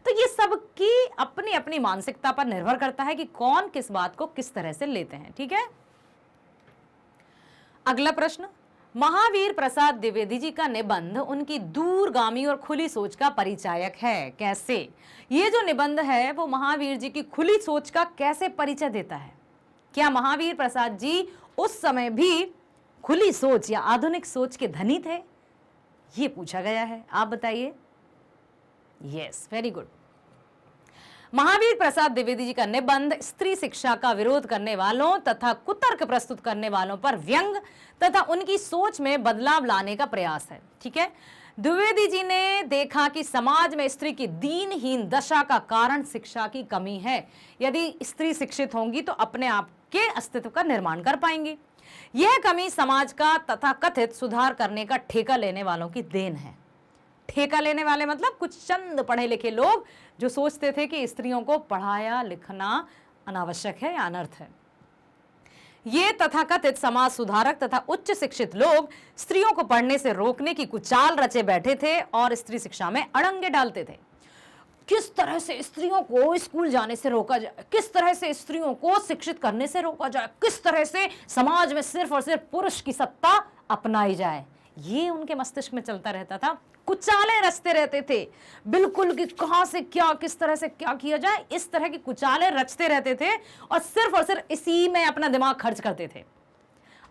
तो ये सब की अपनी अपनी मानसिकता पर निर्भर करता है कि कौन किस बात को किस तरह से लेते हैं, ठीक है। अगला प्रश्न, महावीर प्रसाद द्विवेदी जी का निबंध उनकी दूरगामी और खुली सोच का परिचायक है। कैसे? ये जो निबंध है वो महावीर जी की खुली सोच का कैसे परिचय देता है? क्या महावीर प्रसाद जी उस समय भी खुली सोच या आधुनिक सोच के धनी थे, ये पूछा गया है। आप बताइए। Yes, very good. Mahavir Prasad Dwivedi ji का निबंध स्त्री शिक्षा का विरोध करने वालों तथा कुतर्क प्रस्तुत करने वालों पर व्यंग तथा उनकी सोच में बदलाव लाने का प्रयास है। ठीक है, द्विवेदी जी ने देखा कि समाज में स्त्री की दीनहीन दशा का कारण शिक्षा की कमी है। यदि स्त्री शिक्षित होंगी तो अपने आप के अस्तित्व का निर्माण कर पाएंगी। यह कमी समाज का तथा कथित सुधार करने का ठेका लेने वालों की देन है। ठेका लेने वाले मतलब कुछ चंद पढ़े लिखे लोग जो सोचते थे कि स्त्रियों को पढ़ाया लिखना अनावश्यक है या अनर्थ है। ये तथाकथित समाज सुधारक तथा उच्च शिक्षित लोग स्त्रियों को पढ़ने से रोकने की कुचाल रचे बैठे थे और स्त्री शिक्षा में अड़ंगे डालते थे। किस तरह से स्त्रियों को स्कूल जाने से रोका जाए, किस तरह से स्त्रियों को शिक्षित करने से रोका जाए, किस तरह से समाज में सिर्फ और सिर्फ पुरुष की सत्ता अपनाई जाए, ये उनके मस्तिष्क में चलता रहता था। कुचाले रचते रहते थे, बिल्कुल कि कहां से क्या, किस तरह से क्या किया जाए, इस तरह की कुचाले रचते रहते थे और सिर्फ इसी में अपना दिमाग खर्च करते थे।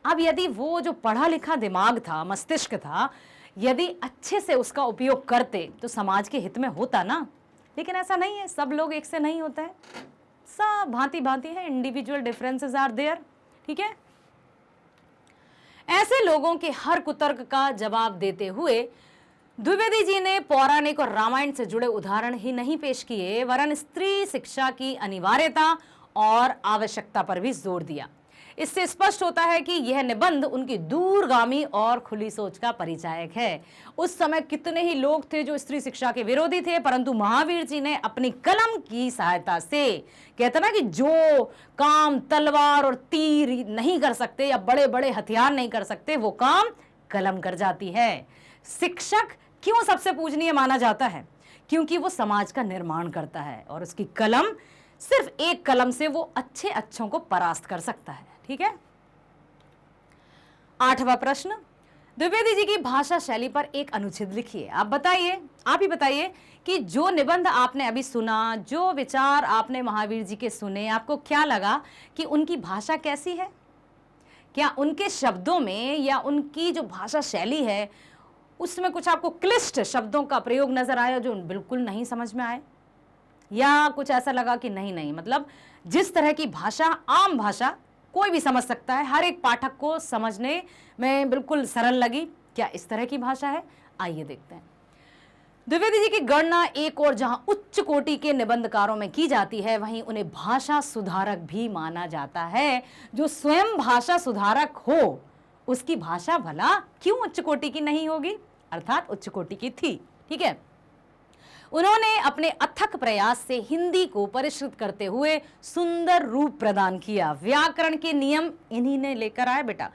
अब यदि वो जो पढ़ा लिखा दिमाग था, मस्तिष्क था, यदि अच्छे से उसका उपयोग करते तो समाज के हित में होता ना। लेकिन ऐसा नहीं है, सब लोग एक से नहीं होते हैं, सब भांति भांति है, इंडिविजुअल डिफरेंसेस आर देयर। ठीक है, ऐसे लोगों के हर कुतर्क का जवाब देते हुए द्विवेदी जी ने पौराणिक और रामायण से जुड़े उदाहरण ही नहीं पेश किए, वरन स्त्री शिक्षा की अनिवार्यता और आवश्यकता पर भी जोर दिया। इससे स्पष्ट होता है कि यह निबंध उनकी दूरगामी और खुली सोच का परिचायक है। उस समय कितने ही लोग थे जो स्त्री शिक्षा के विरोधी थे, परंतु महावीर जी ने अपनी कलम की सहायता से, कहते ना कि जो काम तलवार और तीर नहीं कर सकते या बड़े बड़े हथियार नहीं कर सकते, वो काम कलम कर जाती है। शिक्षक क्यों सबसे पूजनीय माना जाता है? क्योंकि वो समाज का निर्माण करता है और उसकी कलम, सिर्फ एक कलम से वो अच्छे अच्छों को परास्त कर सकता है। ठीक है, 8वां प्रश्न, द्विवेदी जी की भाषा शैली पर एक अनुच्छेद लिखिए। आप बताइए, आप ही बताइए कि जो निबंध आपने अभी सुना, जो विचार आपने महावीर जी के सुने, आपको क्या लगा कि उनकी भाषा कैसी है? क्या उनके शब्दों में या उनकी जो भाषा शैली है उसमें कुछ आपको क्लिष्ट शब्दों का प्रयोग नजर आया जो बिल्कुल नहीं समझ में आए, या कुछ ऐसा लगा कि नहीं मतलब जिस तरह की भाषा, आम भाषा कोई भी समझ सकता है, हर एक पाठक को समझने में बिल्कुल सरल लगी, क्या इस तरह की भाषा है? आइए देखते हैं। द्विवेदी जी की गणना एक और जहां उच्च कोटि के निबंधकारों में की जाती है, वहीं उन्हें भाषा सुधारक भी माना जाता है। जो स्वयं भाषा सुधारक हो उसकी भाषा भला क्यों उच्च कोटि की नहीं होगी? अर्थात उच्च कोटि की थी। ठीक है, उन्होंने अपने अथक प्रयास से हिंदी को परिष्कृत करते हुए सुंदर रूप प्रदान किया। व्याकरण के नियम इन्हीं ने लेकर आए बेटा।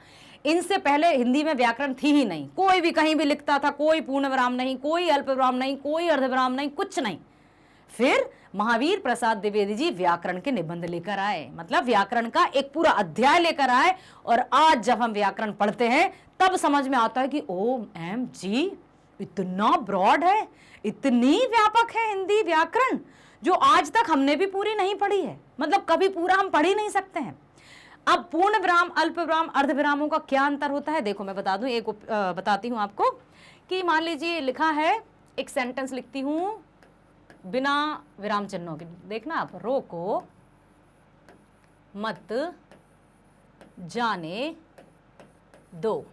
इनसे पहले हिंदी में व्याकरण थी ही नहीं, कोई भी कहीं भी लिखता था, कोई पूर्ण विराम नहीं, कोई अल्प विराम नहीं, कोई अर्ध विराम नहीं, कुछ नहीं। फिर महावीर प्रसाद द्विवेदी जी व्याकरण के निबंध लेकर आए, मतलब व्याकरण का एक पूरा अध्याय लेकर आए। और आज जब हम व्याकरण पढ़ते हैं तब समझ में आता है कि OMG, इतना ब्रॉड है, इतनी व्यापक है हिंदी व्याकरण, जो आज तक हमने भी पूरी नहीं पढ़ी है, मतलब कभी पूरा हम पढ़ ही नहीं सकते हैं। अब पूर्ण विराम, अल्प विराम, अर्ध विरामों का क्या अंतर होता है? देखो मैं बता दूं, एक बताती हूं आपको कि मान लीजिए लिखा है, एक सेंटेंस लिखती हूं बिना विराम चिन्हों के, देखना आप, रोको मत जाने दो।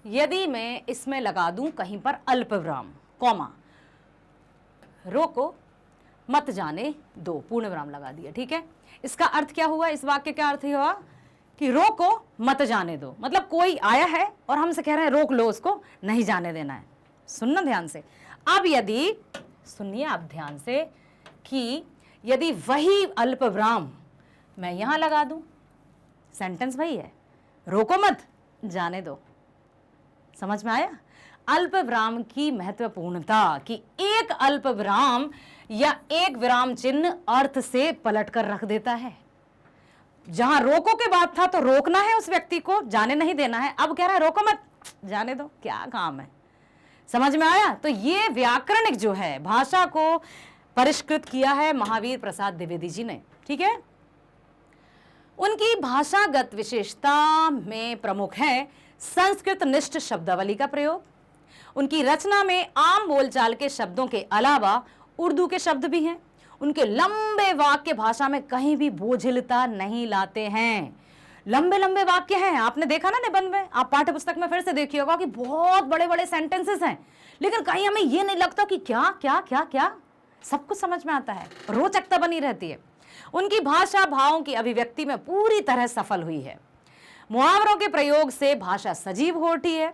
यदि मैं इसमें लगा दूं कहीं पर अल्प विराम, कॉमा, रोको मत जाने दो, पूर्ण विराम लगा दिया। ठीक है, इसका अर्थ क्या हुआ? इस वाक्य का अर्थ हुआ कि रोको मत जाने दो, मतलब कोई आया है और हमसे कह रहे हैं रोक लो, उसको नहीं जाने देना है। सुनना ध्यान से। अब यदि, सुनिए आप ध्यान से, कि यदि वही अल्प विराम मैं यहां लगा दूं, सेंटेंस वही है, रोको मत जाने दो। समझ में आया? अल्प विराम की महत्वपूर्णता कि एक अल्प विराम या एक विराम चिन्ह अर्थ से पलट कर रख देता है। जहां रोको के बाद था तो रोकना है उस व्यक्ति को, जाने नहीं देना है, अब कह रहा है रोको मत जाने दो, क्या काम है? समझ में आया? तो ये व्याकरणिक जो है, भाषा को परिष्कृत किया है महावीर प्रसाद द्विवेदी जी ने। ठीक है, उनकी भाषागत विशेषता में प्रमुख है संस्कृत निष्ठ शब्दावली का प्रयोग, उनकी रचना में आम बोलचाल के शब्दों के अलावा उर्दू के शब्द भी हैं, उनके लंबे वाक्य भाषा में कहीं भी बोझिलता नहीं लाते हैं। लंबे लंबे वाक्य हैं, आपने देखा ना निबंध में, आप पाठ्य पुस्तक में फिर से देखिए होगा कि बहुत बड़े बड़े सेंटेंसेस हैं, लेकिन कहीं हमें ये नहीं लगता कि क्या क्या क्या क्या, सब कुछ समझ में आता है, रोचकता बनी रहती है। उनकी भाषा भावों की अभिव्यक्ति में पूरी तरह सफल हुई है। मुहावरों के प्रयोग से भाषा सजीव हो उठी है।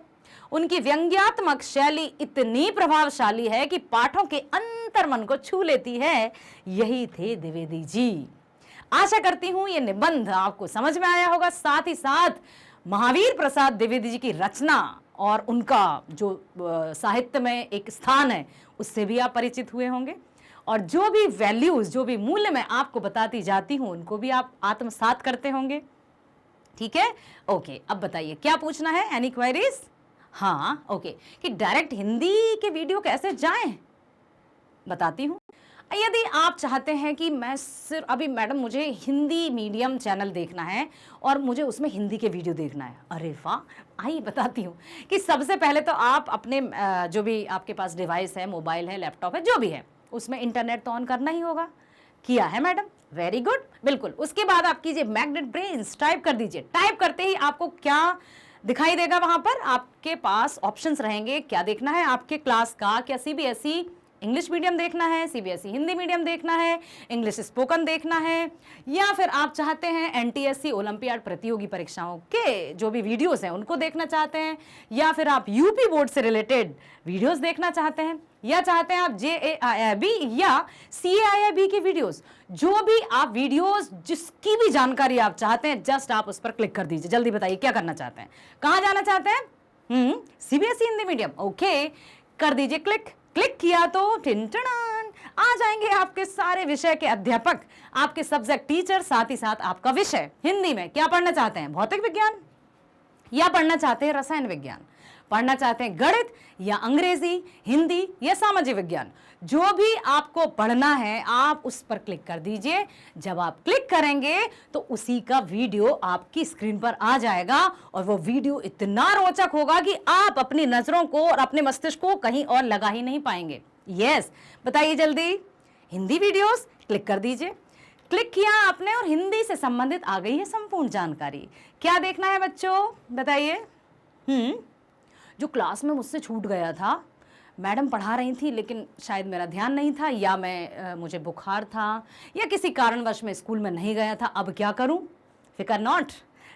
उनकी व्यंग्यात्मक शैली इतनी प्रभावशाली है कि पाठों के अंतर्मन को छू लेती है। यही थे द्विवेदी जी। आशा करती हूं ये निबंध आपको समझ में आया होगा। साथ ही साथ महावीर प्रसाद द्विवेदी जी की रचना और उनका जो साहित्य में एक स्थान है उससे भी आप परिचित हुए होंगे, और जो भी वैल्यूज, जो भी मूल्य मैं आपको बताती जाती हूं उनको भी आप आत्मसात करते होंगे। ठीक है, ओके। अब बताइए क्या पूछना है, एनी क्वेरीज? हाँ, ओके। कि डायरेक्ट हिंदी के वीडियो कैसे जाएं, बताती हूँ। यदि आप चाहते हैं कि मैं सिर्फ अभी मैडम मुझे हिंदी मीडियम चैनल देखना है और मुझे उसमें हिंदी के वीडियो देखना है, अरे वाह, आइए बताती हूँ कि सबसे पहले तो आप अपने जो भी आपके पास डिवाइस है, मोबाइल है, लैपटॉप है, जो भी है, उसमें इंटरनेट तो ऑन करना ही होगा। किया है मैडम, वेरी गुड, बिल्कुल। उसके बाद आप कीजिए मैग्नेट ब्रेन्स, टाइप कर दीजिए। टाइप करते ही आपको क्या दिखाई देगा, वहां पर आपके पास ऑप्शंस रहेंगे। क्या देखना है आपके क्लास का, क्या सीबीएसई इंग्लिश मीडियम देखना है, सीबीएसई हिंदी मीडियम देखना है, इंग्लिश स्पोकन देखना है, या फिर आप चाहते हैं एनटीएससी ओलंपियाड प्रतियोगी परीक्षाओं के जो भी वीडियोस हैं उनको देखना चाहते हैं, या फिर आप यूपी बोर्ड से रिलेटेड वीडियोस देखना चाहते हैं, या चाहते हैं आप जेएआईआईबी या सीएआईआईबी की वीडियोस, जो भी आप वीडियोस जिसकी भी जानकारी आप चाहते हैं, जस्ट आप उस पर क्लिक कर दीजिए। जल्दी बताइए क्या करना चाहते हैं, कहाँ जाना चाहते हैं? सीबीएसई हिंदी मीडियम, ओके, कर दीजिए क्लिक। क्लिक किया तो टिंटन आ जाएंगे आपके सारे विषय के अध्यापक, आपके सब्जेक्ट टीचर, साथ ही साथ आपका विषय। हिंदी में क्या पढ़ना चाहते हैं, भौतिक विज्ञान, या पढ़ना चाहते हैं रसायन विज्ञान, पढ़ना चाहते हैं गणित या अंग्रेजी, हिंदी या सामाजिक विज्ञान, जो भी आपको पढ़ना है आप उस पर क्लिक कर दीजिए। जब आप क्लिक करेंगे तो उसी का वीडियो आपकी स्क्रीन पर आ जाएगा, और वो वीडियो इतना रोचक होगा कि आप अपनी नजरों को और अपने मस्तिष्क को कहीं और लगा ही नहीं पाएंगे। यस, बताइए जल्दी, हिंदी वीडियोस क्लिक कर दीजिए। क्लिक किया आपने और हिंदी से संबंधित आ गई है संपूर्ण जानकारी। क्या देखना है बच्चों, बताइए? जो क्लास में मुझसे छूट गया था, मैडम पढ़ा रही थी लेकिन शायद मेरा ध्यान नहीं था, या मुझे बुखार था, या किसी कारणवश मैं स्कूल में नहीं गया था, अब क्या करूं? फिकर नॉट,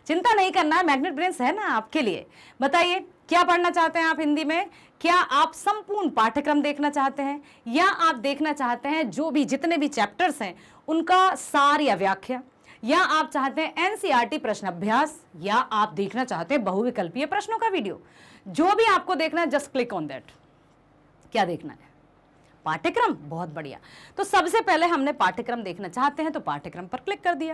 चिंता नहीं करना है, मैग्नेट ब्रेन्स है ना आपके लिए। बताइए क्या पढ़ना चाहते हैं आप हिंदी में? क्या आप संपूर्ण पाठ्यक्रम देखना चाहते हैं, या आप देखना चाहते हैं जो भी जितने भी चैप्टर्स हैं उनका सार या व्याख्या, या आप चाहते हैं एनसीईआरटी प्रश्न अभ्यास, या आप देखना चाहते हैं बहुविकल्पीय प्रश्नों का वीडियो? जो भी आपको देखना है जस्ट क्लिक ऑन दैट। क्या देखना है? पाठ्यक्रम, बहुत बढ़िया। तो सबसे पहले हमने पाठ्यक्रम देखना चाहते हैं तो पाठ्यक्रम पर क्लिक कर दिया।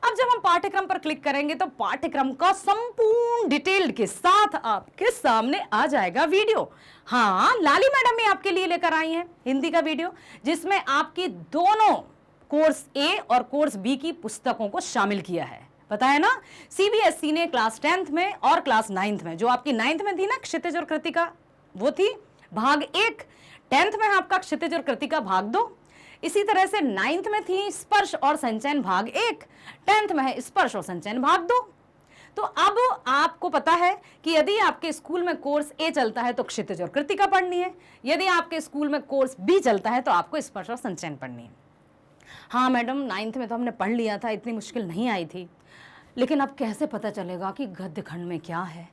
अब जब हम पाठ्यक्रम पर क्लिक करेंगे तो पाठ्यक्रम का संपूर्ण डिटेल्ड के साथ आपके सामने आ जाएगा वीडियो। हाँ, लाली मैडम भी आपके लिए लेकर आई हैं हिंदी का वीडियो, जिसमें आपकी दोनों कोर्स ए और कोर्स बी की पुस्तकों को शामिल किया है। पता है ना, सीबीएसई ने क्लास 10th में और क्लास 9th में, जो आपकी 9th में थी ना क्षितिज और कृतिका, वो थी भाग 1, 10th में आपका क्षितिज और कृतिका भाग 2, इसी तरह से 9th में थी स्पर्श और संचयन भाग 1, 10th में है स्पर्श और संचयन भाग 2। तो अब आपको पता है कि यदि आपके स्कूल में कोर्स ए चलता है तो क्षितिज और कृतिका पढ़नी है, यदि आपके स्कूल में कोर्स बी चलता है तो आपको स्पर्श और संचयन पढ़नी है। हाँ मैडम, 9th में तो हमने पढ़ लिया था, इतनी मुश्किल नहीं आई थी, लेकिन अब कैसे पता चलेगा कि गद्य खंड में क्या है,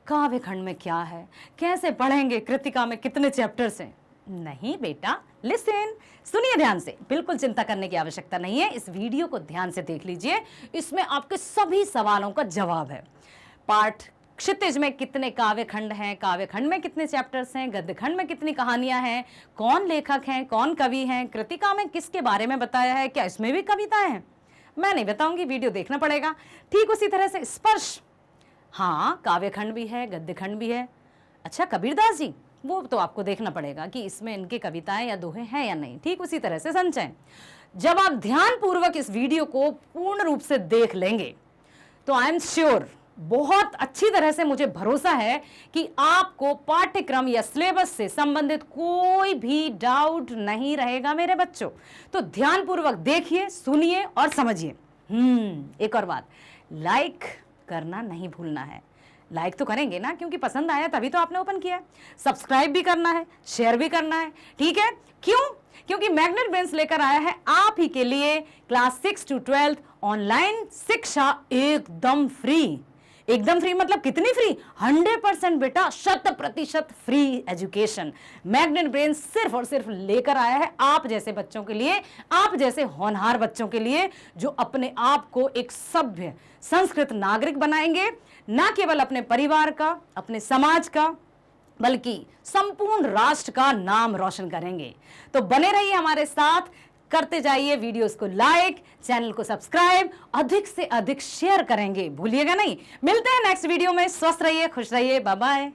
काव्य खंड में क्या है, कैसे पढ़ेंगे, कृतिका में कितने चैप्टर्स हैं? नहीं बेटा, लिसन, सुनिए ध्यान से, बिल्कुल चिंता करने की आवश्यकता नहीं है। इस वीडियो को ध्यान से देख लीजिए, इसमें आपके सभी सवालों का जवाब है। पाठ क्षितिज में कितने काव्य खंड हैं, काव्य खंड में कितने चैप्टर्स हैं, गद्य खंड में कितनी कहानियां हैं, कौन लेखक हैं, कौन कवि हैं, कृतिका में किसके बारे में बताया है, क्या इसमें भी कविताएं हैं? मैं नहीं बताऊंगी, वीडियो देखना पड़ेगा। ठीक उसी तरह से स्पर्श, हाँ काव्य खंड भी है, गद्य खंड भी है। अच्छा, कबीरदास जी, वो तो आपको देखना पड़ेगा कि इसमें इनके कविताएं या दोहे हैं या नहीं। ठीक उसी तरह से संचयन। जब आप ध्यान पूर्वक इस वीडियो को पूर्ण रूप से देख लेंगे तो आई एम श्योर बहुत अच्छी तरह से मुझे भरोसा है कि आपको पाठ्यक्रम या सिलेबस से संबंधित कोई भी डाउट नहीं रहेगा मेरे बच्चों। तो ध्यानपूर्वक देखिए, सुनिए और समझिए। एक और बात, लाइक करना नहीं भूलना है। लाइक तो करेंगे ना, क्योंकि पसंद आया तभी तो आपने ओपन किया है। सब्सक्राइब भी करना है, शेयर भी करना है, ठीक है? क्यों? क्योंकि मैग्नेट ब्रेन्स लेकर आया है आप ही के लिए क्लास 6 to 12 ऑनलाइन शिक्षा एकदम फ्री। एकदम फ्री मतलब कितनी फ्री? 100% बेटा, 100% फ्री एजुकेशन मैग्नेट ब्रेन सिर्फ और सिर्फ लेकर आया है आप जैसे बच्चों के लिए, आप जैसे होनहार बच्चों के लिए, जो अपने आप को एक सभ्य संस्कृत नागरिक बनाएंगे, ना केवल अपने परिवार का, अपने समाज का, बल्कि संपूर्ण राष्ट्र का नाम रोशन करेंगे। तो बने रहिए हमारे साथ, करते जाइए, वीडियोस को लाइक, चैनल को सब्सक्राइब, अधिक से अधिक शेयर करेंगे, भूलिएगा नहीं। मिलते हैं नेक्स्ट वीडियो में। स्वस्थ रहिए, खुश रहिए, बाय बाय।